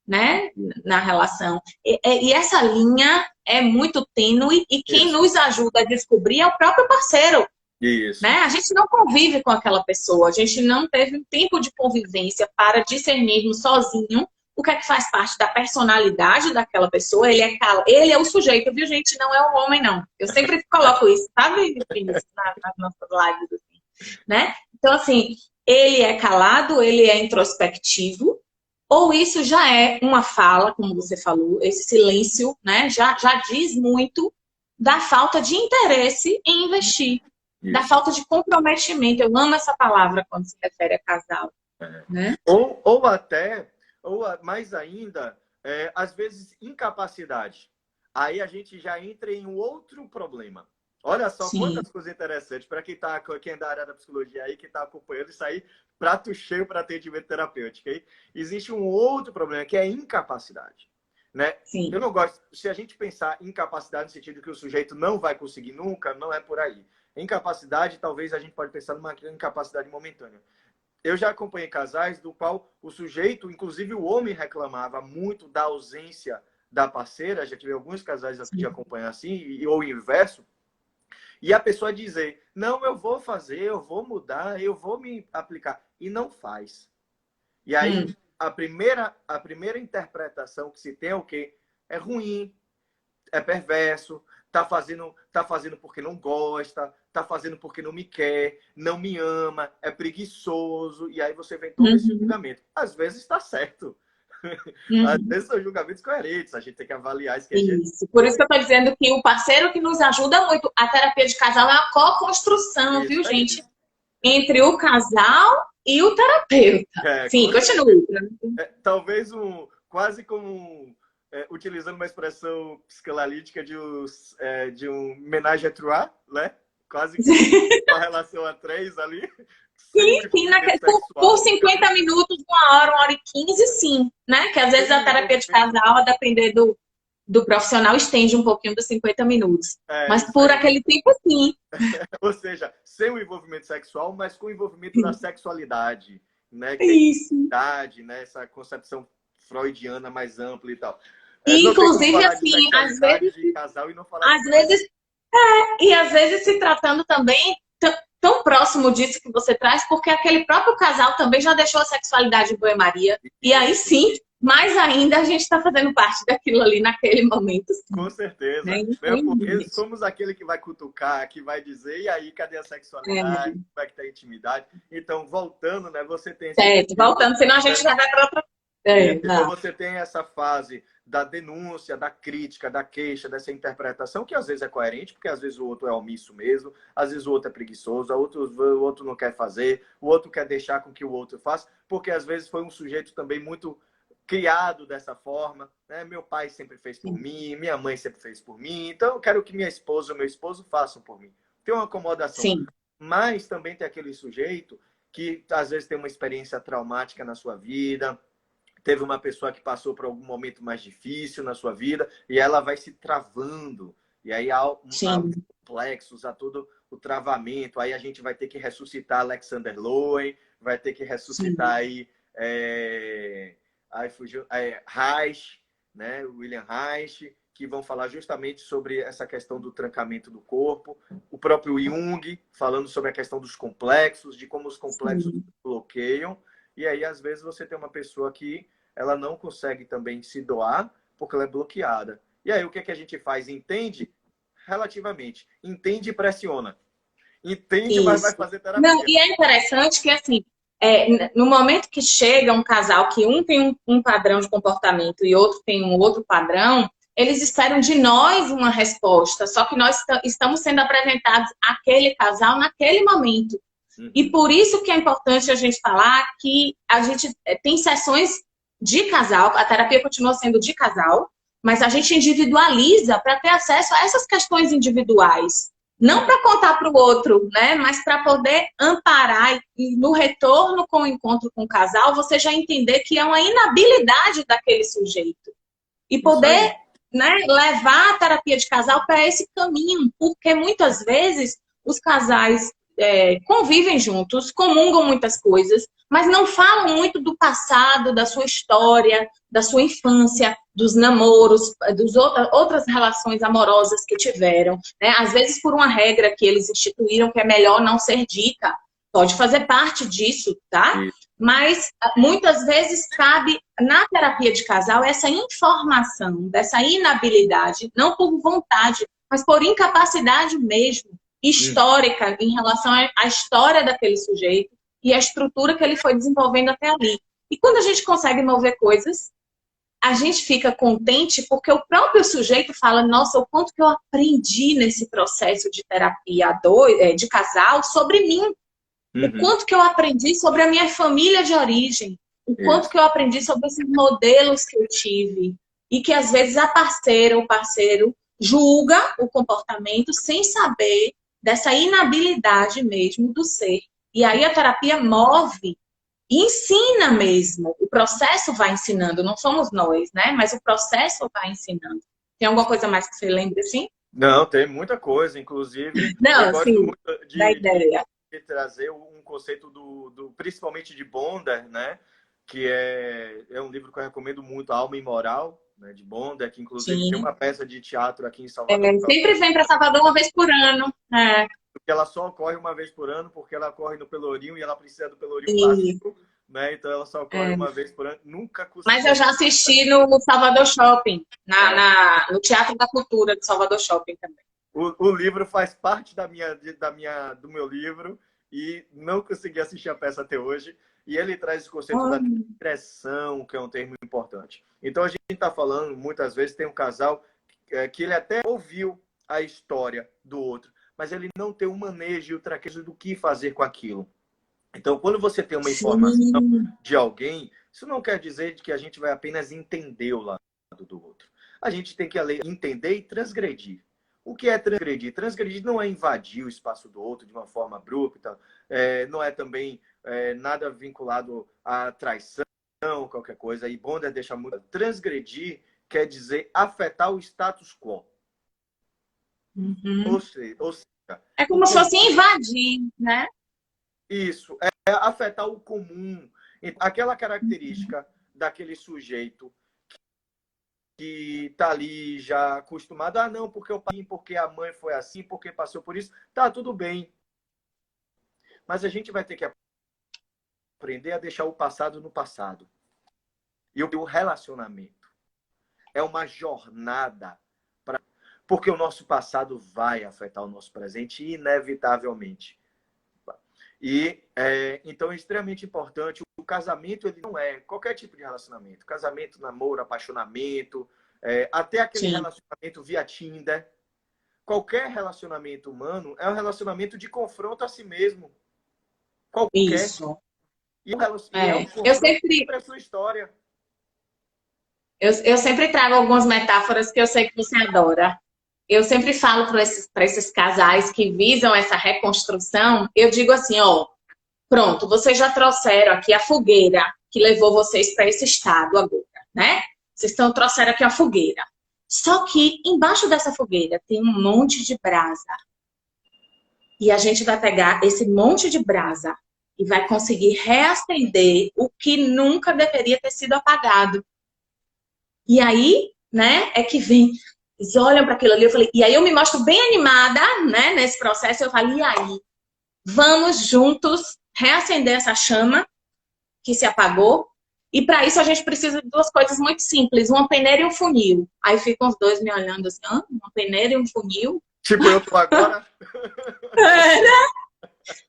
Speaker 3: né, na relação. E essa linha é muito tênue e quem nos ajuda a descobrir é o próprio parceiro.
Speaker 2: Isso.
Speaker 3: Né? A gente não convive com aquela pessoa, a gente não teve um tempo de convivência para discernirmos sozinho o que é que faz parte da personalidade daquela pessoa. Ele é o sujeito, viu, gente? Não é o homem, não. Eu sempre coloco isso, sabe, Vinícius, nas nossas lives, assim, né? Então, assim, ele é calado, ele é introspectivo, ou isso já é uma fala, como você falou, esse silêncio, né? Já diz muito da falta de interesse em investir. Isso. Da falta de comprometimento. Eu amo essa palavra quando se refere a casal. Né?
Speaker 2: Ou mais ainda, às vezes, incapacidade. Aí a gente já entra em um outro problema. Olha só quantas coisas interessantes. Para quem é da área da psicologia aí, que está acompanhando isso aí, prato cheio para atendimento terapêutico. Aí. Existe um outro problema, que é a incapacidade. Né? Eu não gosto. Se a gente pensar em incapacidade no sentido que o sujeito não vai conseguir nunca, não é por aí. Incapacidade, talvez a gente pode pensar numa incapacidade momentânea. Eu já acompanhei casais do qual o sujeito, inclusive o homem, reclamava muito da ausência da parceira. Já tive alguns casais que acompanham assim, ou o inverso. E a pessoa dizer, não, eu vou fazer, eu vou mudar, eu vou me aplicar. E não faz. E aí, a primeira interpretação que se tem é o quê? É ruim, é perverso, tá fazendo porque não gosta, tá fazendo porque não me quer, não me ama, é preguiçoso. E aí você vem todo esse julgamento. Às vezes está certo. Às vezes são julgamentos coerentes. A gente tem que avaliar isso.
Speaker 3: Isso. Por isso que eu estou dizendo que o parceiro que nos ajuda muito, a terapia de casal é uma co-construção, viu, gente? Entre o casal e o terapeuta. Sim, continue.
Speaker 2: Talvez quase como utilizando uma expressão psicanalítica de um ménage à trois, né? Quase que uma relação a três ali.
Speaker 3: Sim, por 50 minutos, 1 hora e 15, sim. Né? Que às vezes a terapia de casal, a depender do profissional, estende um pouquinho dos 50 minutos. Mas por aquele tempo, sim.
Speaker 2: Ou seja, sem o envolvimento sexual, mas com o envolvimento da sexualidade. Né?
Speaker 3: Isso.
Speaker 2: Né? Essa concepção freudiana mais ampla e tal.
Speaker 3: Inclusive, assim, às vezes...
Speaker 2: Casal e não falar
Speaker 3: e às vezes se tratando também tão próximo disso que você traz, porque aquele próprio casal também já deixou a sexualidade em banho-maria. E aí sim, mais ainda a gente está fazendo parte daquilo ali naquele momento. Sim.
Speaker 2: Com certeza. Porque somos aquele que vai cutucar, que vai dizer, e aí, cadê a sexualidade? Como é que tá a intimidade? Então, voltando, né? Você tem...
Speaker 3: voltando, senão a gente já vai para outra...
Speaker 2: Então, você tem essa fase da denúncia, da crítica, da queixa, dessa interpretação, que às vezes é coerente, porque às vezes o outro é omisso mesmo, às vezes o outro é preguiçoso, o outro não quer fazer, o outro quer deixar com que o outro faça, porque às vezes foi um sujeito também muito criado dessa forma, né? Meu pai sempre fez por mim, minha mãe sempre fez por mim, então eu quero que minha esposa ou meu esposo façam por mim. Tem uma acomodação.
Speaker 3: Sim.
Speaker 2: Mas também tem aquele sujeito que às vezes tem uma experiência traumática na sua vida, teve uma pessoa que passou por algum momento mais difícil na sua vida e ela vai se travando. E aí há complexos, há todo o travamento. Aí a gente vai ter que ressuscitar Alexander Lowen, vai ter que ressuscitar aí Reich, né? William Reich, que vão falar justamente sobre essa questão do trancamento do corpo. O próprio Jung falando sobre a questão dos complexos, de como os complexos bloqueiam. E aí, às vezes, você tem uma pessoa que ela não consegue também se doar porque ela é bloqueada. E aí, o que é que a gente faz? Entende? Relativamente. Entende e pressiona. Entende, mas vai fazer terapia.
Speaker 3: Não, e é interessante que, assim, no momento que chega um casal que um tem um padrão de comportamento e outro tem um outro padrão, eles esperam de nós uma resposta. Só que nós estamos sendo apresentados àquele casal naquele momento. E por isso que é importante a gente falar que a gente tem sessões de casal, a terapia continua sendo de casal, mas a gente individualiza para ter acesso a essas questões individuais. Não para contar para o outro, né? Mas para poder amparar e no retorno com o encontro com o casal, você já entender que é uma inabilidade daquele sujeito. E poder né, levar a terapia de casal para esse caminho, porque muitas vezes os casais convivem juntos, comungam muitas coisas, mas não falam muito do passado, da sua história, da sua infância, dos namoros, das outras relações amorosas que tiveram, né? Às vezes por uma regra que eles instituíram que é melhor não ser dita, pode fazer parte disso, tá? Mas muitas vezes cabe na terapia de casal essa informação dessa inabilidade, não por vontade, mas por incapacidade mesmo, histórica, em relação à história daquele sujeito e a estrutura que ele foi desenvolvendo até ali. E quando a gente consegue mover coisas, a gente fica contente porque o próprio sujeito fala, nossa, o quanto que eu aprendi nesse processo de terapia de casal sobre mim. O quanto que eu aprendi sobre a minha família de origem. O quanto que eu aprendi sobre esses modelos que eu tive. E que às vezes a parceira ou parceiro julga o comportamento sem saber dessa inabilidade mesmo do ser. E aí a terapia move e ensina mesmo. O processo vai ensinando. Não somos nós, né? Mas o processo vai ensinando. Tem alguma coisa mais que você lembre assim?
Speaker 2: Não, tem muita coisa. Inclusive,
Speaker 3: não,
Speaker 2: eu gosto
Speaker 3: sim,
Speaker 2: muito
Speaker 3: da ideia.
Speaker 2: De trazer um conceito principalmente de Bonder, né? Que é um livro que eu recomendo muito, Alma e Moral, né? De Bonder, que inclusive tem uma peça de teatro aqui em Salvador.
Speaker 3: Sempre vem para Salvador uma vez por ano.
Speaker 2: Porque ela só ocorre uma vez por ano, porque ela ocorre no Pelourinho e ela precisa do Pelourinho clássico, né? Então ela só ocorre uma vez por ano. Nunca custa.
Speaker 3: Mas eu já assisti no Salvador Shopping, no Teatro da Cultura do Salvador Shopping também.
Speaker 2: O livro faz parte do meu livro e não consegui assistir a peça até hoje. E ele traz esse conceito da direção, que é um termo importante. Então a gente está falando, muitas vezes, tem um casal que ele até ouviu a história do outro, mas ele não tem o manejo e o traquejo do que fazer com aquilo. Então, quando você tem uma informação de alguém, isso não quer dizer que a gente vai apenas entender o lado do outro. A gente tem que entender e transgredir. O que é transgredir? Transgredir não é invadir o espaço do outro de uma forma abrupta, não é também nada vinculado à traição, qualquer coisa. E Bonder deixa muito. Transgredir quer dizer afetar o status quo. Ou seja,
Speaker 3: é como se fosse invadir, né?
Speaker 2: Isso, é afetar o comum. Aquela característica daquele sujeito que está ali já acostumado, não, porque o pai, porque a mãe foi assim, porque passou por isso, tá tudo bem. Mas a gente vai ter que aprender a deixar o passado no passado. E o relacionamento é uma jornada, porque o nosso passado vai afetar o nosso presente inevitavelmente. E então é extremamente importante. O casamento ele não é qualquer tipo de relacionamento. Casamento, namoro, apaixonamento, até aquele relacionamento via Tinder. Qualquer relacionamento humano é um relacionamento de confronto a si mesmo. Qualquer.
Speaker 3: Isso.
Speaker 2: E é um confronto sobre a sua história.
Speaker 3: Eu sempre trago algumas metáforas que eu sei que você adora. Eu sempre falo para esses casais que visam essa reconstrução, eu digo assim, pronto, vocês já trouxeram aqui a fogueira que levou vocês para esse estado agora, né? Vocês trouxeram aqui a fogueira. Só que embaixo dessa fogueira tem um monte de brasa. E a gente vai pegar esse monte de brasa e vai conseguir reacender o que nunca deveria ter sido apagado. E aí, né, é que vem... Eles olham para aquilo ali, eu falei, e aí eu me mostro bem animada, né, nesse processo, eu falei, e aí? Vamos juntos reacender essa chama que se apagou, e para isso a gente precisa de duas coisas muito simples, uma peneira e um funil. Aí ficam os dois me olhando assim, uma peneira e um funil?
Speaker 2: Tipo eu tô agora?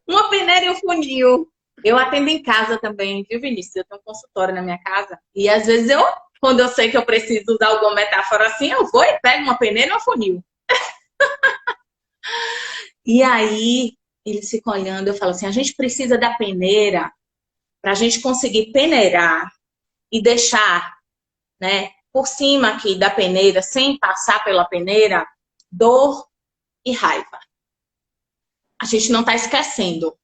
Speaker 3: Uma peneira e um funil. Eu atendo em casa também, viu, Vinícius? Eu tenho um consultório na minha casa, e às vezes quando eu sei que eu preciso usar alguma metáfora assim, eu vou e pego uma peneira e um funil. E aí, eles ficam olhando, eu falo assim, a gente precisa da peneira para a gente conseguir peneirar e deixar, né, por cima aqui da peneira, sem passar pela peneira, dor e raiva. A gente não está esquecendo,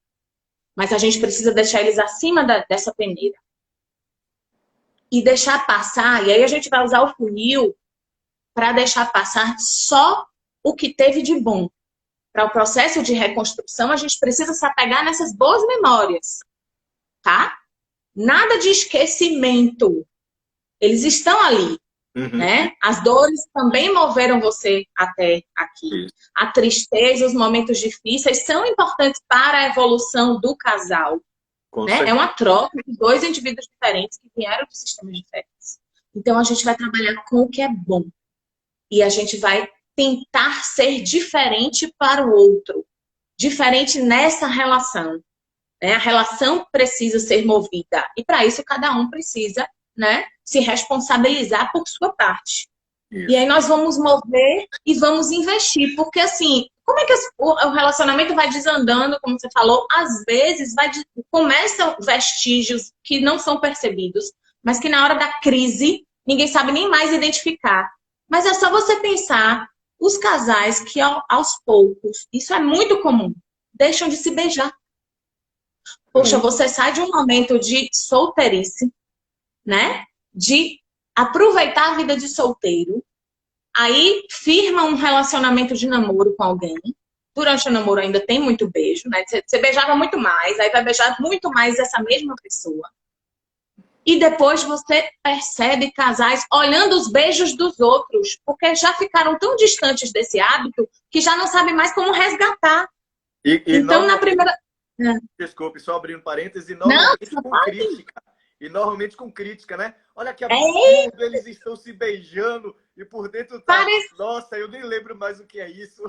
Speaker 3: mas a gente precisa deixar eles acima dessa peneira. E deixar passar, e aí a gente vai usar o funil para deixar passar só o que teve de bom. Para o processo de reconstrução, a gente precisa se apegar nessas boas memórias, tá? Nada de esquecimento. Eles estão ali, né? As dores também moveram você até aqui.
Speaker 2: Isso.
Speaker 3: A tristeza, os momentos difíceis são importantes para a evolução do casal. Né? É uma troca de dois indivíduos diferentes que vieram de sistemas diferentes. Então, a gente vai trabalhar com o que é bom. E a gente vai tentar ser diferente para o outro. Diferente nessa relação. Né? A relação precisa ser movida. E para isso, cada um precisa, né, se responsabilizar por sua parte. Isso. E aí nós vamos mover e vamos investir. Porque assim, como é que o relacionamento vai desandando, como você falou? Às vezes começam vestígios que não são percebidos, mas que na hora da crise ninguém sabe nem mais identificar. Mas é só você pensar, os casais que aos poucos, isso é muito comum, deixam de se beijar. Poxa, você sai de um momento de solteirice, né? De aproveitar a vida de solteiro, aí firma um relacionamento de namoro com alguém. Durante o namoro ainda tem muito beijo, né? Você beijava muito mais, aí vai beijar muito mais essa mesma pessoa. E depois você percebe casais olhando os beijos dos outros, porque já ficaram tão distantes desse hábito que já não sabem mais como resgatar. Então, na primeira...
Speaker 2: Desculpe, só abrindo parênteses, normalmente
Speaker 3: não,
Speaker 2: com crítica. E normalmente com crítica, né? Olha que absurdo, eles estão se beijando e por dentro tá... Nossa, eu nem lembro mais o que é isso.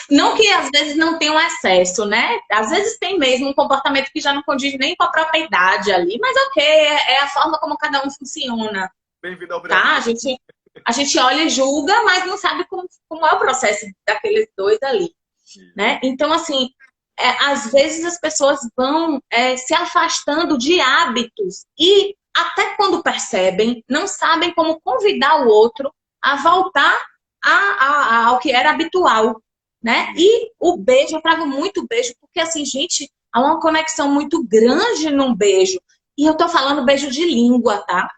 Speaker 3: Não que às vezes não tenham acesso, né? Às vezes tem mesmo um comportamento que já não condiz nem com a própria idade ali, mas ok, é a forma como cada um funciona.
Speaker 2: Bem-vindo ao Brasil.
Speaker 3: Tá? A gente olha e julga, mas não sabe como é o processo daqueles dois ali. Né? Então, assim, às vezes as pessoas vão se afastando de hábitos e até quando percebem, não sabem como convidar o outro a voltar ao que era habitual, né? E o beijo, eu trago muito beijo, porque assim, gente, há uma conexão muito grande num beijo. E eu tô falando beijo de língua, tá?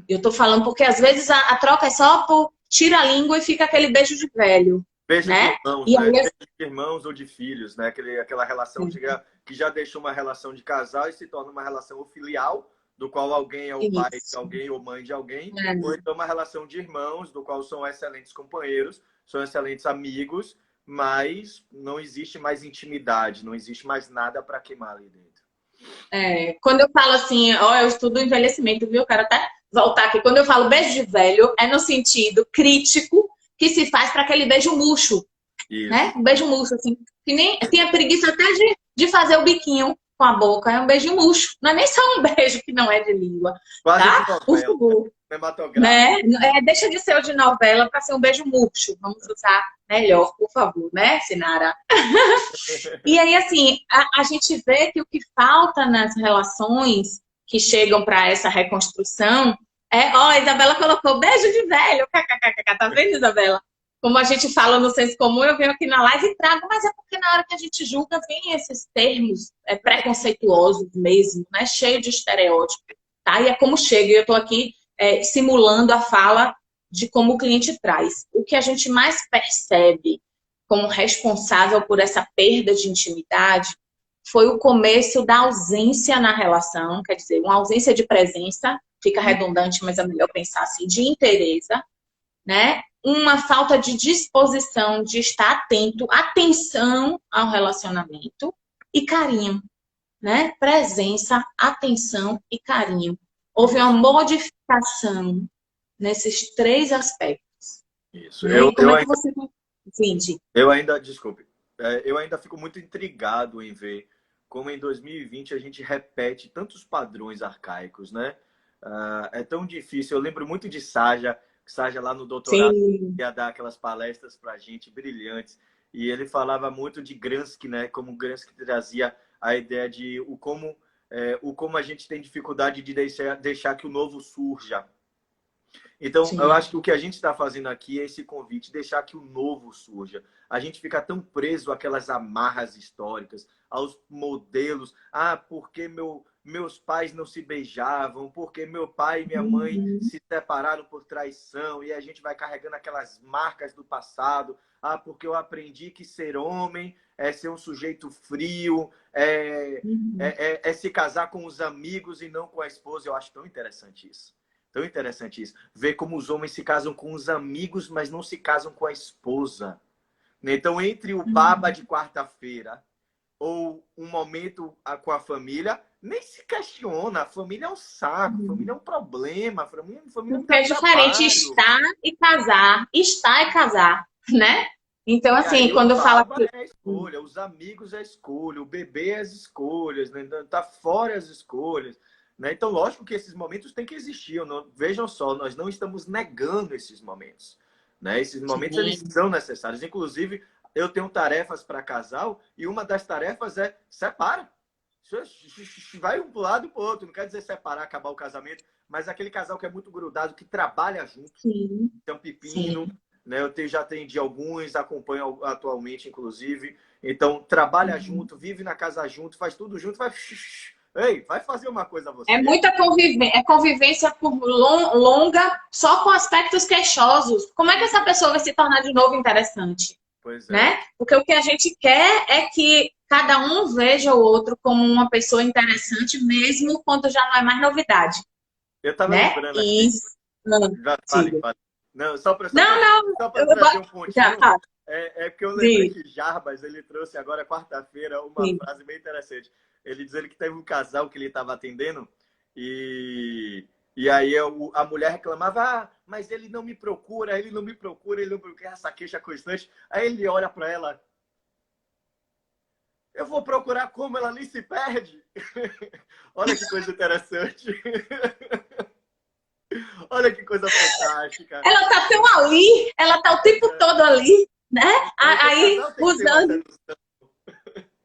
Speaker 3: Eu tô falando porque às vezes a troca é só por tira a língua e fica aquele beijo de velho.
Speaker 2: Beijo
Speaker 3: né?
Speaker 2: de irmãos,
Speaker 3: e
Speaker 2: né?
Speaker 3: aí...
Speaker 2: Beijo de irmãos ou de filhos, né? Aquela relação que já deixou uma relação de casal e se torna uma relação filial, do qual alguém é o pai de alguém ou mãe de alguém, ou então uma relação de irmãos, do qual são excelentes companheiros, são excelentes amigos, mas não existe mais intimidade, não existe mais nada para queimar ali dentro.
Speaker 3: Quando eu falo assim, eu estudo envelhecimento, viu? Eu quero até voltar aqui. Quando eu falo beijo de velho, é no sentido crítico que se faz para aquele beijo murcho. Né? Um beijo murcho, assim. Que nem tinha preguiça até de fazer o biquinho com a boca. É um beijo murcho. Não é nem só um beijo que não é de língua.
Speaker 2: Quase
Speaker 3: tá?
Speaker 2: de novela.
Speaker 3: Né? Deixa de ser o de novela para ser um beijo murcho. Vamos usar melhor, por favor, né, Sinara? E aí, assim, a gente vê que o que falta nas relações que chegam para essa reconstrução a Isabela colocou beijo de velho. Tá vendo, Isabela? Como a gente fala no senso comum, eu venho aqui na live e trago, mas é porque na hora que a gente julga, vem esses termos preconceituosos mesmo, né? Cheio de estereótipo, tá? E é como chega, e eu tô aqui simulando a fala de como o cliente traz. O que a gente mais percebe como responsável por essa perda de intimidade foi o começo da ausência na relação, quer dizer, uma ausência de presença, fica redundante, mas é melhor pensar assim, de interesse, né? Uma falta de disposição de estar atento, atenção ao relacionamento e carinho, né? Presença, atenção e carinho. Houve uma modificação nesses 3 aspectos.
Speaker 2: Isso.
Speaker 3: Como é que você entende?
Speaker 2: Eu ainda fico muito intrigado em ver como em 2020 a gente repete tantos padrões arcaicos, né? É tão difícil. Eu lembro muito de Saja lá no doutorado, ia dar aquelas palestras para a gente brilhantes. E ele falava muito de Gramsci, né? Como Gramsci trazia a ideia de como a gente tem dificuldade de deixar que o novo surja. Então, eu acho que o que a gente está fazendo aqui é esse convite, deixar que o novo surja. A gente fica tão preso àquelas amarras históricas, aos modelos. Porque meus pais não se beijavam, porque meu pai e minha mãe se separaram por traição, e a gente vai carregando aquelas marcas do passado. Ah, porque eu aprendi que ser homem é ser um sujeito frio, é se casar com os amigos e não com a esposa. Eu acho tão interessante isso. Tão interessante isso. Ver como os homens se casam com os amigos, mas não se casam com a esposa. Então, entre o baba de quarta-feira ou um momento com a família, nem se questiona. A família é um saco, a família é um problema, a família é
Speaker 3: Porque é diferente estar e casar. Estar e casar, né? Então, assim, quando eu falo
Speaker 2: que é a escolha, os amigos é a escolha, o bebê é as escolhas, né? Tá fora as escolhas, né? Então, lógico que esses momentos têm que existir. Vejam só, nós não estamos negando esses momentos, né? Esses momentos eles são necessários. Inclusive, eu tenho tarefas para casal e uma das tarefas é separa. Vai um para o lado e para o outro. Não quer dizer separar, acabar o casamento, mas aquele casal que é muito grudado, que trabalha junto. Tem um pepino, né? Eu já atendi alguns, acompanho atualmente, inclusive. Então, trabalha junto, vive na casa junto, faz tudo junto, vai fazer uma coisa a você.
Speaker 3: É muita convivência por longa, só com aspectos queixosos. Como é que essa pessoa vai se tornar de novo interessante?
Speaker 2: Pois é.
Speaker 3: Né? Porque o que a gente quer é que cada um veja o outro como uma pessoa interessante, mesmo quando já não é mais novidade.
Speaker 2: Eu estava lembrando
Speaker 3: aqui.
Speaker 2: Isso. Fale. Não, só para trazer um pontinho. Porque eu lembrei que Jarbas, ele trouxe agora, quarta-feira, uma frase bem interessante. Ele dizendo que teve um casal que ele estava atendendo e aí a mulher reclamava, mas ele não me procura, essa queixa constante. Aí ele olha para ela, eu vou procurar como ela nem se perde. Olha que coisa interessante. Olha que coisa fantástica.
Speaker 3: Ela tá tão ali, ela tá o tempo todo ali, né? Aí, usando...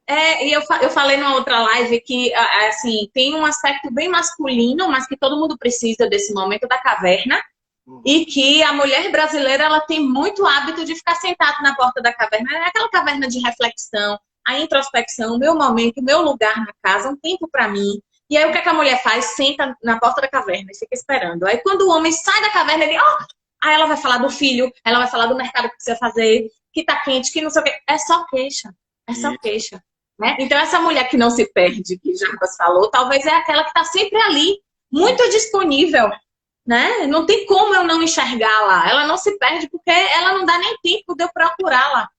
Speaker 3: e eu falei numa outra live que, assim, tem um aspecto bem masculino, mas que todo mundo precisa desse momento da caverna. E que a mulher brasileira, ela tem muito hábito de ficar sentada na porta da caverna. É aquela caverna de reflexão, a introspecção, o meu momento, o meu lugar na casa, um tempo para mim. E aí, o que a mulher faz? Senta na porta da caverna e fica esperando. Aí, quando o homem sai da caverna, ele... Aí ela vai falar do filho, ela vai falar do mercado que precisa fazer, que tá quente, que não sei o quê. É só queixa. É só queixa. Né? Então, essa mulher que não se perde, que Jarbas falou, talvez é aquela que está sempre ali, muito disponível. Né? Não tem como eu não enxergá-la. Ela não se perde porque ela não dá nem tempo de eu procurá-la.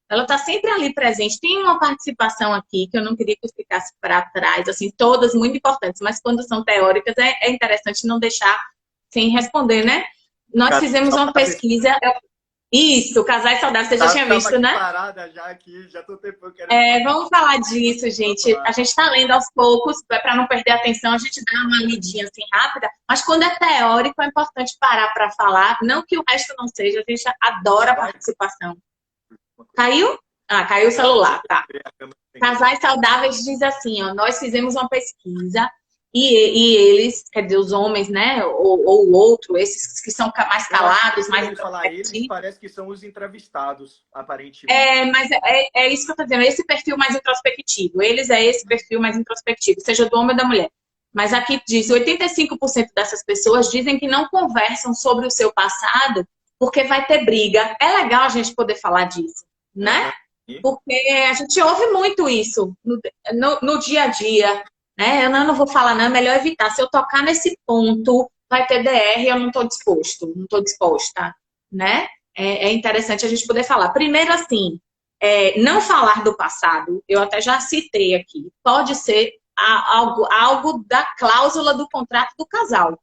Speaker 3: Ela está sempre ali presente. Tem uma participação aqui que eu não queria que eu ficasse para trás, assim, todas muito importantes, mas quando são teóricas é interessante não deixar sem responder, né? Nós fizemos uma pesquisa... Isso, casais saudáveis, você já tinha visto, né?
Speaker 2: Parada já aqui, já tô tempo querendo...
Speaker 3: Vamos falar disso, gente. A gente está lendo aos poucos, para não perder a atenção, a gente dá uma lidinha assim rápida, mas quando é teórico é importante parar para falar, não que o resto não seja, a gente adora a participação. Caiu? Caiu o celular, tá. Casais saudáveis diz assim, nós fizemos uma pesquisa e eles, quer dizer, os homens, né, ou o outro, esses que são mais calados, mais
Speaker 2: introspectivos. Eles parece que são os entrevistados, aparentemente.
Speaker 3: Mas é isso que eu estou dizendo, esse perfil mais introspectivo. Eles é esse perfil mais introspectivo, seja do homem ou da mulher. Mas aqui diz, 85% dessas pessoas dizem que não conversam sobre o seu passado porque vai ter briga. É legal a gente poder falar disso, né? Porque a gente ouve muito isso no dia a dia. Né? Eu não vou falar, não, é melhor evitar. Se eu tocar nesse ponto, vai ter DR, eu não estou disposta, né? É interessante a gente poder falar. Primeiro, assim, não falar do passado, eu até já citei aqui, pode ser algo da cláusula do contrato do casal.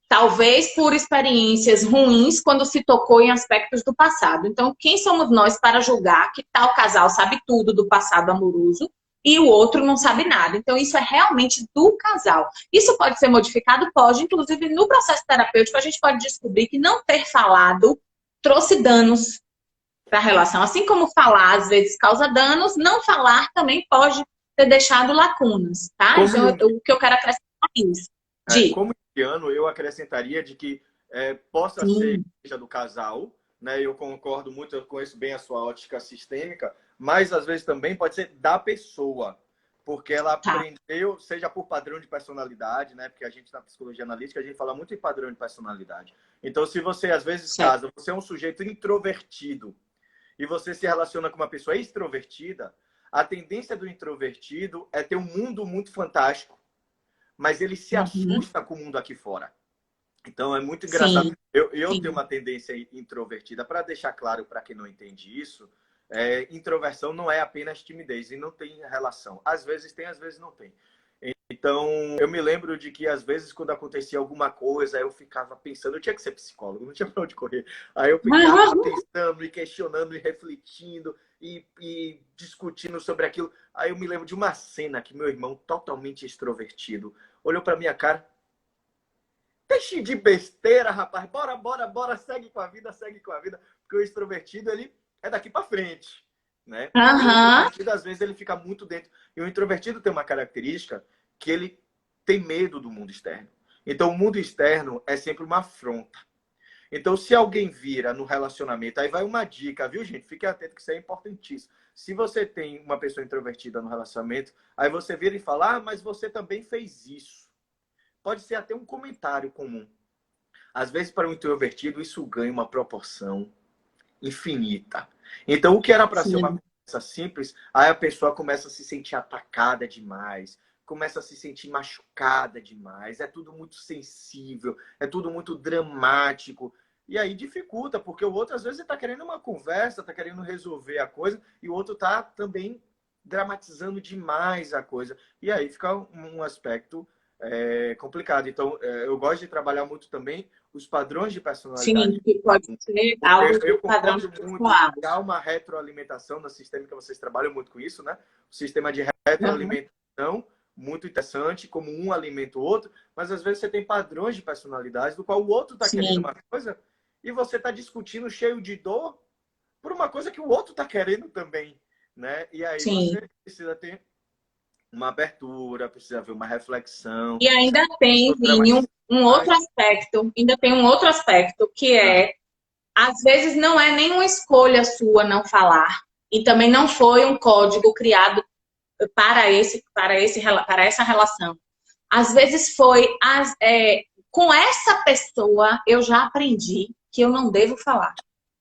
Speaker 3: Talvez por experiências ruins quando se tocou em aspectos do passado. Então, quem somos nós para julgar que tal casal sabe tudo do passado amoroso e o outro não sabe nada? Então, isso é realmente do casal. Isso pode ser modificado? Pode. Inclusive, no processo terapêutico, a gente pode descobrir que não ter falado trouxe danos para a relação. Assim como falar, às vezes, causa danos, não falar também pode ter deixado lacunas, tá? Então, o que eu quero acrescentar é isso.
Speaker 2: Como indiano, eu acrescentaria de que possa ser do casal, né? Eu concordo muito, eu conheço bem a sua ótica sistêmica, mas às vezes também pode ser da pessoa. porque ela
Speaker 3: Tá.
Speaker 2: aprendeu, seja por padrão de personalidade, né? Porque a gente, na psicologia analítica, a gente fala muito em padrão de personalidade. Então, se você, às vezes,
Speaker 3: Certo.
Speaker 2: casa, você é um sujeito introvertido e você se relaciona com uma pessoa extrovertida, a tendência do introvertido é ter um mundo muito fantástico, mas ele se
Speaker 3: Uhum.
Speaker 2: assusta com o mundo aqui fora. Então, é muito engraçado.
Speaker 3: Sim,
Speaker 2: Eu tenho
Speaker 3: sim.
Speaker 2: uma tendência introvertida. Para deixar claro para quem não entende isso, introversão não é apenas timidez e não tem relação. Às vezes tem, às vezes não tem. Então, eu me lembro de que, às vezes, quando acontecia alguma coisa, eu ficava pensando, eu tinha que ser psicólogo, não tinha para onde correr. Aí eu ficava pensando e questionando e refletindo e discutindo sobre aquilo. Aí eu me lembro de uma cena que meu irmão, totalmente extrovertido, olhou para minha cara. Deixe de besteira, rapaz. Bora, bora, bora. Segue com a vida, segue com a vida. Porque o extrovertido, ele é daqui para frente, né? E o
Speaker 3: Aham.
Speaker 2: introvertido, às vezes, ele fica muito dentro. E o introvertido tem uma característica que ele tem medo do mundo externo. Então, o mundo externo é sempre uma afronta. Então, se alguém vira no relacionamento, aí vai uma dica, viu, gente? Fique atento que isso é importantíssimo. Se você tem uma pessoa introvertida no relacionamento, aí você vira e fala, ah, mas você também fez isso. Pode ser até um comentário comum. Às vezes, para um introvertido, isso ganha uma proporção infinita. Então, o que era para ser uma
Speaker 3: Sim,
Speaker 2: conversa simples, aí a pessoa começa a se sentir atacada demais, começa a se sentir machucada demais, é tudo muito sensível, é tudo muito dramático. E aí dificulta, porque o outro, às vezes, está querendo uma conversa, está querendo resolver a coisa, e o outro está também dramatizando demais a coisa. E aí fica um aspecto complicado. Então, eu gosto de trabalhar muito também os padrões de
Speaker 3: sim,
Speaker 2: personalidade.
Speaker 3: que pode ser
Speaker 2: Porque
Speaker 3: algo
Speaker 2: eu
Speaker 3: do padrão
Speaker 2: concordo muito
Speaker 3: pessoal.
Speaker 2: que há uma retroalimentação no sistema, que vocês trabalham muito com isso, né? O sistema de
Speaker 3: Aham.
Speaker 2: retroalimentação, muito interessante, como um alimenta o outro, mas às vezes você tem padrões de personalidade do qual o outro está querendo
Speaker 3: Sim,
Speaker 2: uma coisa e você está discutindo cheio de dor por uma coisa que o outro está querendo também, né? E aí
Speaker 3: sim.
Speaker 2: você precisa ter uma abertura, precisa haver uma reflexão,
Speaker 3: E ainda tem,
Speaker 2: precisa
Speaker 3: Vini,
Speaker 2: dramatizar.
Speaker 3: um outro aspecto, ainda tem um outro aspecto, que
Speaker 2: Ah,
Speaker 3: é, às vezes não é nenhuma escolha sua não falar, e também não foi um código criado para essa relação. Às vezes foi, com essa pessoa eu já aprendi que eu não devo falar.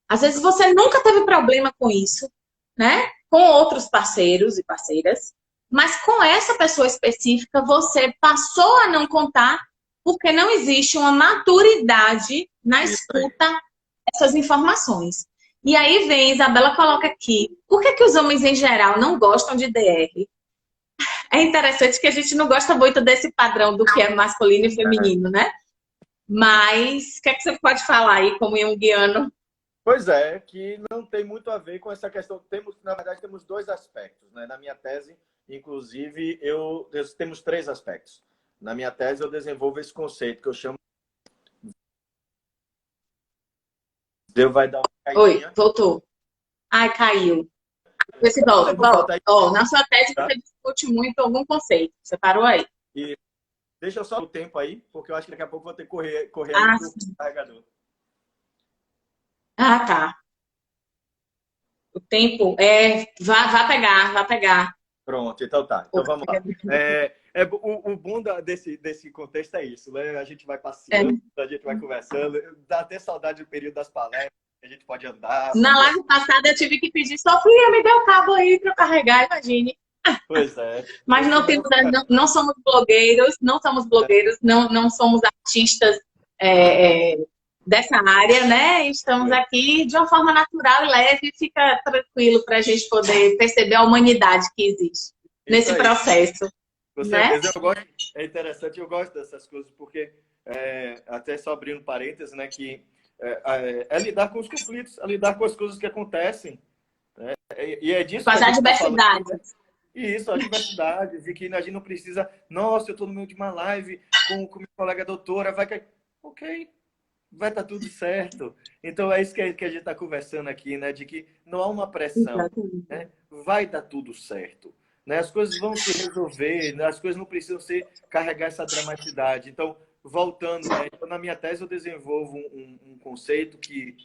Speaker 3: Às vezes você nunca teve problema com isso, né? Com outros parceiros e parceiras, mas com essa pessoa específica você passou a não contar porque não existe uma maturidade na
Speaker 2: isso aí.
Speaker 3: escuta dessas informações. E aí vem, Isabela coloca aqui, por que que os homens em geral não gostam de DR? É interessante que a gente não gosta muito desse padrão do que é masculino e feminino, né? Mas o que é que você pode falar aí como junguiano?
Speaker 2: Pois é, que não tem muito a ver com essa questão. Temos, na verdade, temos dois aspectos, né? Na minha tese, inclusive, temos três aspectos. Na minha tese, eu desenvolvo esse conceito que eu chamo Deus vai dar uma
Speaker 3: Oi,
Speaker 2: caidinha.
Speaker 3: voltou. Ai, caiu. Vê se
Speaker 2: Quanto
Speaker 3: volta,
Speaker 2: tempo falta
Speaker 3: volta.
Speaker 2: aí?
Speaker 3: Ó, na sua tese
Speaker 2: Tá?
Speaker 3: você discute muito algum conceito. Você parou aí.
Speaker 2: E deixa eu só o tempo aí, porque eu acho que daqui a pouco vou ter que correr ali
Speaker 3: Ah,
Speaker 2: pro
Speaker 3: sim.
Speaker 2: carregador.
Speaker 3: Ah, tá. O tempo é. Vá pegar, vá pegar.
Speaker 2: Pronto, então tá. Então vamos lá. O bom desse contexto é isso, né? A gente vai
Speaker 3: É.
Speaker 2: passeando, a gente vai conversando. Dá até saudade do período das palestras, a gente pode andar,
Speaker 3: Na
Speaker 2: fazer.
Speaker 3: live passada eu tive que pedir, Sofia, me dê o cabo aí para eu carregar, imagine.
Speaker 2: Pois é.
Speaker 3: Mas não, temos, não somos blogueiros, não somos artistas dessa área, né? Estamos aqui de uma forma natural e leve, fica tranquilo para a gente poder perceber a humanidade que existe
Speaker 2: Isso
Speaker 3: nesse
Speaker 2: aí.
Speaker 3: processo,
Speaker 2: Com
Speaker 3: né?
Speaker 2: certeza. É interessante, eu gosto dessas coisas, porque, até só abrindo parênteses, né, que é lidar com os conflitos, é lidar com as coisas que acontecem. Né? E é disso
Speaker 3: Com
Speaker 2: que a
Speaker 3: as
Speaker 2: gente está falando, né?
Speaker 3: adversidades.
Speaker 2: E isso, a diversidade, de que a gente não precisa, nossa, eu estou no meio de uma live com minha colega doutora, vai que. Ok, vai estar tudo certo. Então é isso que a gente está conversando aqui, né? De que não há uma pressão,
Speaker 3: Exatamente.
Speaker 2: né? Vai dar tudo certo. Né? As coisas vão se resolver, né? As coisas não precisam carregar essa dramaticidade. Então, voltando, né? Então, na minha tese eu desenvolvo um conceito que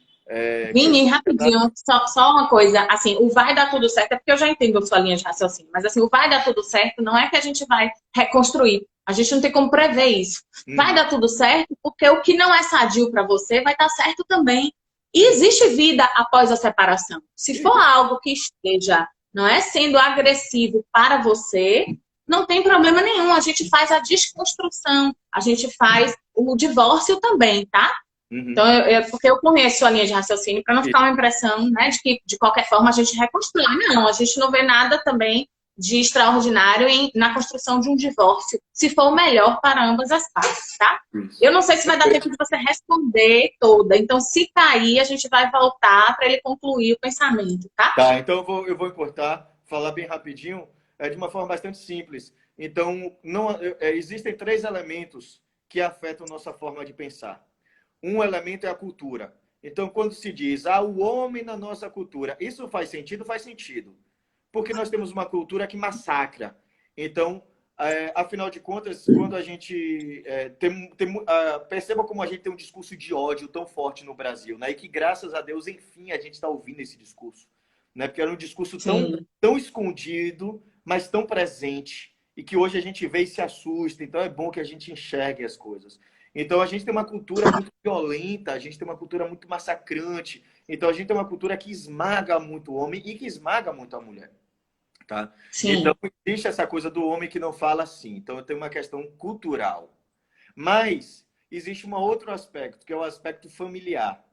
Speaker 3: Vini, rapidinho, só uma coisa, assim, o vai dar tudo certo, é porque eu já entendo a sua linha de raciocínio, mas assim, o vai dar tudo certo não é que a gente vai reconstruir, a gente não tem como prever isso. Vai dar tudo certo porque o que não é sadio para você vai dar certo também. E existe vida após a separação. Se for algo que esteja, não é, sendo agressivo para você, não tem problema nenhum, a gente faz a desconstrução, a gente faz o divórcio também, tá? Então, porque eu conheço a linha de raciocínio, para não ficar uma impressão, né, de que de qualquer forma a gente reconstrói. Não, a gente não vê nada também de extraordinário na construção de um divórcio, se for o melhor para ambas as partes, tá?
Speaker 2: Isso.
Speaker 3: Eu não sei se vai dar tempo de você responder toda, então se cair, a gente vai voltar para ele concluir o pensamento, tá?
Speaker 2: Tá, então eu vou importar, falar bem rapidinho, de uma forma bastante simples. Então, existem 3 elementos que afetam nossa forma de pensar. Um elemento é a cultura. Então, quando se diz, o homem na nossa cultura, isso faz sentido? Faz sentido. Porque nós temos uma cultura que massacra. Então, afinal de contas, quando a gente perceba como a gente tem um discurso de ódio tão forte no Brasil, né? E que, graças a Deus, enfim, a gente está ouvindo esse discurso. Né? Porque era um discurso tão escondido, mas tão presente. E que hoje a gente vê e se assusta. Então, é bom que a gente enxergue as coisas. Então, a gente tem uma cultura muito violenta, a gente tem uma cultura muito massacrante. Então, a gente tem uma cultura que esmaga muito o homem e que esmaga muito a mulher. Tá? Então, existe essa coisa do homem que não fala assim. Então, tem uma questão cultural. Mas, existe um outro aspecto, que é o aspecto familiar.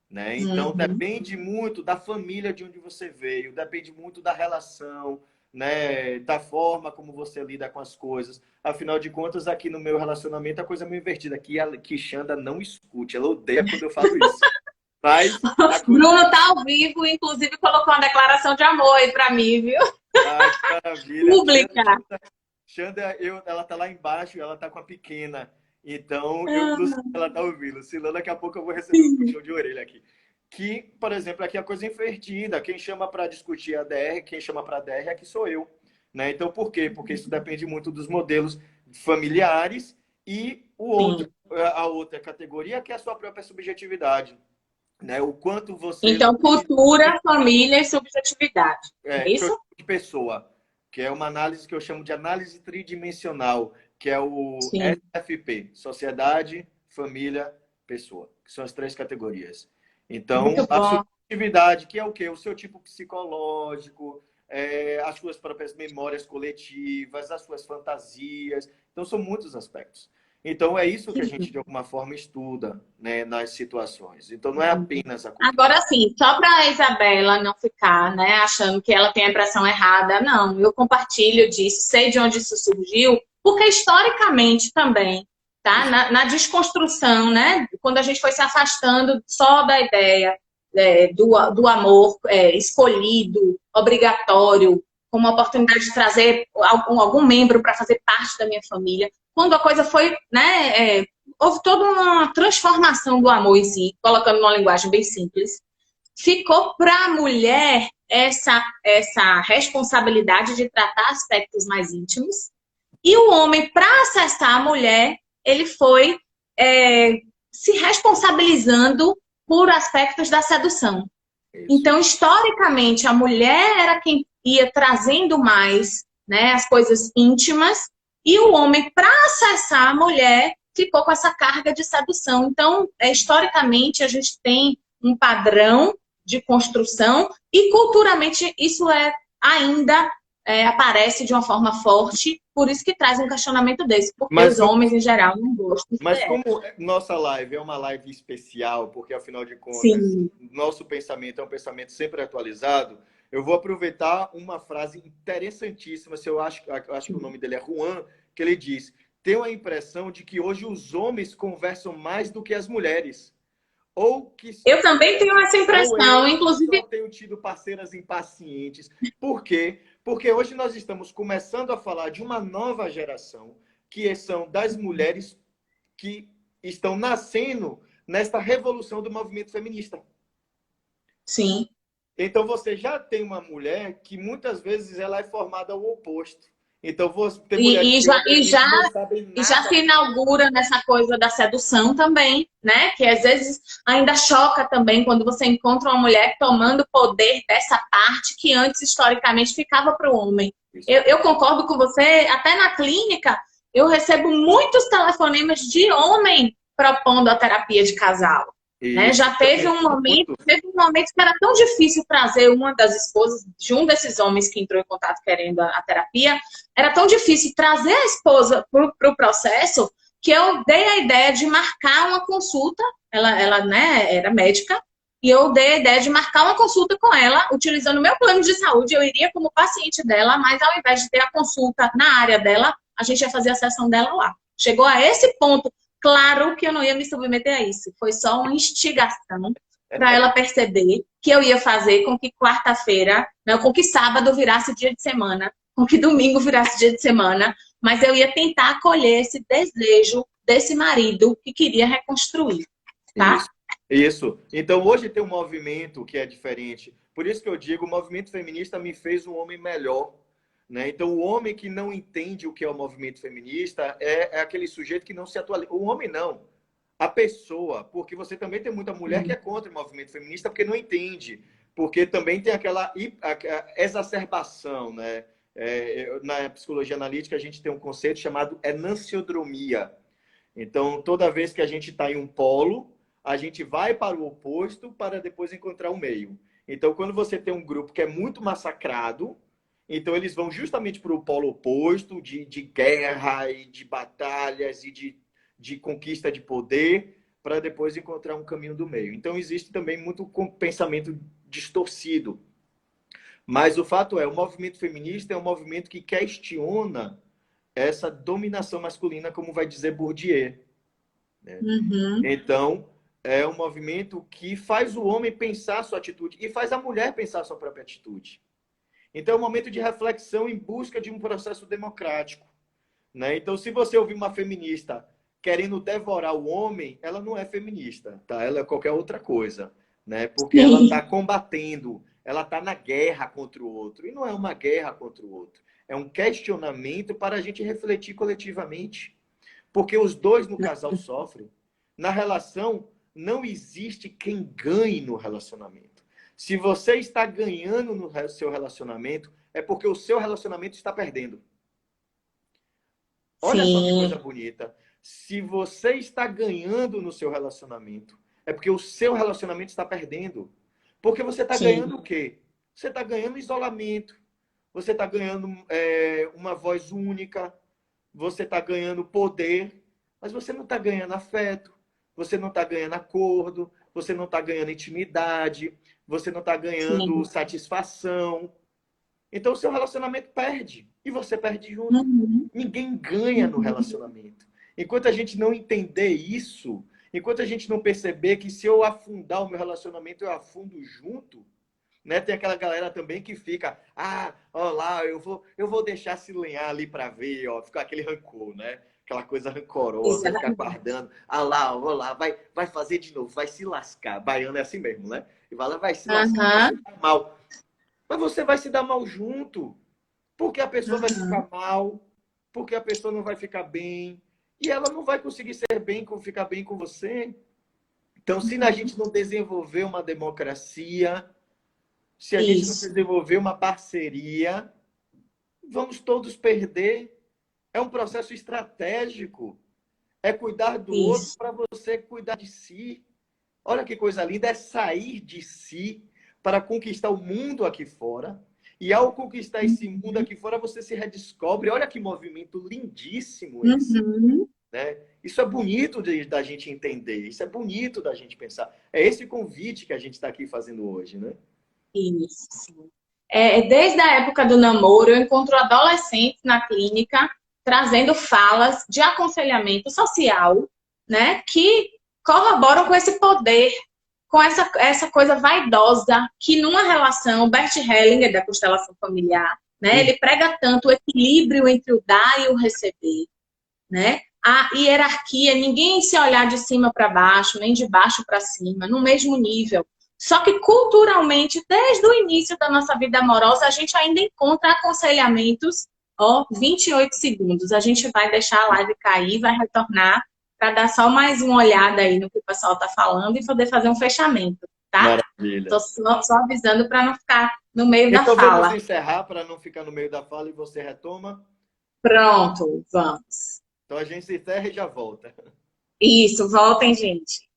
Speaker 2: Né? Então, depende muito da família de onde você veio, depende muito da relação, né? Da forma como você lida com as coisas. Afinal de contas, aqui no meu relacionamento, a coisa é meio invertida. Aqui a Xanda não escute, ela odeia quando eu falo isso. Mas
Speaker 3: Bruno tá ao vivo, inclusive colocou uma declaração de amor aí para mim, viu?
Speaker 2: Que maravilha.
Speaker 3: Pública.
Speaker 2: Xanda, ela tá lá embaixo, ela tá com a pequena. Então, eu não sei se ela tá ouvindo. Senão, daqui a pouco eu vou receber um puxão de orelha aqui. Que, por exemplo, aqui é a coisa invertida. Quem chama para discutir a DR, quem chama para a DR aqui sou eu. Né? Então, por quê? Porque isso depende muito dos modelos familiares e a outra categoria, que é a sua própria subjetividade. Né? O quanto você...
Speaker 3: Então, cultura, família e subjetividade. É isso?
Speaker 2: De pessoa, que é uma análise que eu chamo de análise tridimensional, que é o SFP, Sociedade, Família, Pessoa, que são as 3 categorias. Então, a subjetividade, que é o quê? O seu tipo psicológico, as suas próprias memórias coletivas, as suas fantasias. Então, são muitos aspectos. Então, é isso que a gente, de alguma forma, estuda, né, nas situações. Então, não é apenas a cultura.
Speaker 3: Agora, sim, só para a Isabela não ficar, né, achando que ela tem a impressão errada, não. Eu compartilho disso, sei de onde isso surgiu, porque historicamente também, tá? Na desconstrução, né, quando a gente foi se afastando só da ideia do amor escolhido, obrigatório, como uma oportunidade de trazer algum membro para fazer parte da minha família. Quando a coisa foi, né, houve toda uma transformação do amor em si, colocando numa linguagem bem simples. Ficou para a mulher essa responsabilidade de tratar aspectos mais íntimos. E o homem, para acessar a mulher, ele foi se responsabilizando por aspectos da sedução. Isso. Então, historicamente, a mulher era quem ia trazendo mais, né, as coisas íntimas, e o homem, para acessar a mulher, ficou com essa carga de sedução. Então, historicamente, a gente tem um padrão de construção e culturalmente isso ainda aparece de uma forma forte, por isso que traz um questionamento desse, porque os homens, em geral, não gostam.
Speaker 2: Mas como nossa live é uma live especial, porque, afinal de contas, nosso pensamento é um pensamento sempre atualizado, eu vou aproveitar uma frase interessantíssima, eu acho que o nome dele é Juan, que ele diz: tenho a impressão de que hoje os homens conversam mais do que as mulheres.
Speaker 3: Eu também tenho essa impressão, inclusive...
Speaker 2: Eu tenho tido parceiras impacientes. Por quê? Porque hoje nós estamos começando a falar de uma nova geração, que são das mulheres que estão nascendo nesta revolução do movimento feminista.
Speaker 3: Sim.
Speaker 2: Então, você já tem uma mulher que muitas vezes ela é formada ao oposto. Então, tem mulheres
Speaker 3: E
Speaker 2: que
Speaker 3: já, e
Speaker 2: obviamente
Speaker 3: já,
Speaker 2: não sabem
Speaker 3: e já
Speaker 2: nada.
Speaker 3: se inaugura nessa coisa da sedução também, né? Que às vezes ainda choca também quando você encontra uma mulher tomando poder dessa parte que antes, historicamente, ficava para o homem.
Speaker 2: Isso.
Speaker 3: Eu concordo com você, até na clínica, eu recebo muitos telefonemas de homem propondo a terapia de casal. Né?
Speaker 2: Isso.
Speaker 3: Já teve um momento que era tão difícil trazer uma das esposas de um desses homens que entrou em contato querendo a terapia, era tão difícil trazer a esposa para o processo que eu dei a ideia de marcar uma consulta, ela né, era médica, e eu dei a ideia de marcar uma consulta com ela, utilizando o meu plano de saúde, eu iria como paciente dela, mas ao invés de ter a consulta na área dela, a gente ia fazer a sessão dela lá. Chegou a esse ponto. Claro que eu não ia me submeter a isso. Foi só uma instigação para ela perceber que eu ia fazer com que quarta-feira, não, com que sábado virasse dia de semana, com que domingo virasse dia de semana, mas eu ia tentar acolher esse desejo desse marido que queria reconstruir, tá?
Speaker 2: Isso. Então, hoje tem um movimento que é diferente. Por isso que eu digo, o movimento feminista me fez um homem melhor. Né? Então, o homem que não entende o que é o movimento feminista é aquele sujeito que não se atualiza. O homem não. A pessoa. Porque você também tem muita mulher que é contra o movimento feminista porque não entende. Porque também tem aquela exacerbação. Né? Na psicologia analítica, a gente tem um conceito chamado enanciodromia. Então, toda vez que a gente está em um polo, a gente vai para o oposto para depois encontrar o meio. Então, quando você tem um grupo que é muito massacrado, então eles vão justamente para o polo oposto de guerra e de batalhas e de conquista de poder para depois encontrar um caminho do meio. Então existe também muito pensamento distorcido. Mas o fato é, o movimento feminista é um movimento que questiona essa dominação masculina, como vai dizer Bourdieu. Né?
Speaker 3: Uhum.
Speaker 2: Então, é um movimento que faz o homem pensar a sua atitude e faz a mulher pensar a sua própria atitude. Então, é um momento de reflexão em busca de um processo democrático. Né? Então, se você ouvir uma feminista querendo devorar o homem, ela não é feminista, tá? Ela é qualquer outra coisa. Né? Porque ela está combatendo, ela está na guerra contra o outro. E não é uma guerra contra o outro. É um questionamento para a gente refletir coletivamente. Porque os dois no casal sofrem. Na relação, não existe quem ganhe no relacionamento. Se você está ganhando no seu relacionamento, é porque o seu relacionamento está perdendo. Olha só que coisa bonita. Se você está ganhando no seu relacionamento, é porque o seu relacionamento está perdendo. Porque você está ganhando o quê? Você está ganhando isolamento. Você está ganhando uma voz única. Você está ganhando poder. Mas você não está ganhando afeto. Você não está ganhando acordo. Você não está ganhando intimidade. Você não está ganhando satisfação. Então, o seu relacionamento perde. E você perde junto.
Speaker 3: Uhum.
Speaker 2: Ninguém ganha no relacionamento. Enquanto a gente não entender isso, enquanto a gente não perceber que se eu afundar o meu relacionamento, eu afundo junto, né? Tem aquela galera também que fica, ó lá, eu vou deixar se lenhar ali para ver, ó, fica aquele rancor, né? Aquela coisa rancorosa, ficar guardando. Lá, ó lá, vai fazer de novo, vai se lascar. Baiano é assim mesmo, né? E vai se lascar, vai se dar mal. Mas você vai se dar mal junto. Porque a pessoa vai ficar mal, porque a pessoa não vai ficar bem. E ela não vai conseguir ficar bem com você. Então, se a gente não desenvolver uma democracia, se a gente não desenvolver uma parceria, vamos todos perder. É um processo estratégico. É cuidar do outro para você cuidar de si. Olha que coisa linda, é sair de si para conquistar o mundo aqui fora. E ao conquistar esse mundo aqui fora, você se redescobre. Olha que movimento lindíssimo esse. Né? Isso é bonito da gente entender. Isso é bonito da gente pensar. É esse convite que a gente está aqui fazendo hoje, né?
Speaker 3: Isso. Desde a época do namoro, eu encontro adolescentes na clínica trazendo falas de aconselhamento social, né? Que corroboram com esse poder, com essa coisa vaidosa que numa relação, Bert Hellinger, da constelação familiar, né? Ele prega tanto o equilíbrio entre o dar e o receber, né? A hierarquia, ninguém se olhar de cima para baixo, nem de baixo para cima, no mesmo nível. Só que culturalmente, desde o início da nossa vida amorosa, a gente ainda encontra aconselhamentos Ó, 28 segundos. A gente vai deixar a live cair, vai retornar para dar só mais uma olhada aí no que o pessoal está falando e poder fazer um fechamento, tá?
Speaker 2: Maravilha.
Speaker 3: Tô só avisando para não ficar no meio da
Speaker 2: Então
Speaker 3: fala.
Speaker 2: vamos encerrar para não ficar no meio da fala e você retoma.
Speaker 3: Pronto, vamos.
Speaker 2: Então a gente se encerra e já volta.
Speaker 3: Isso, voltem, gente.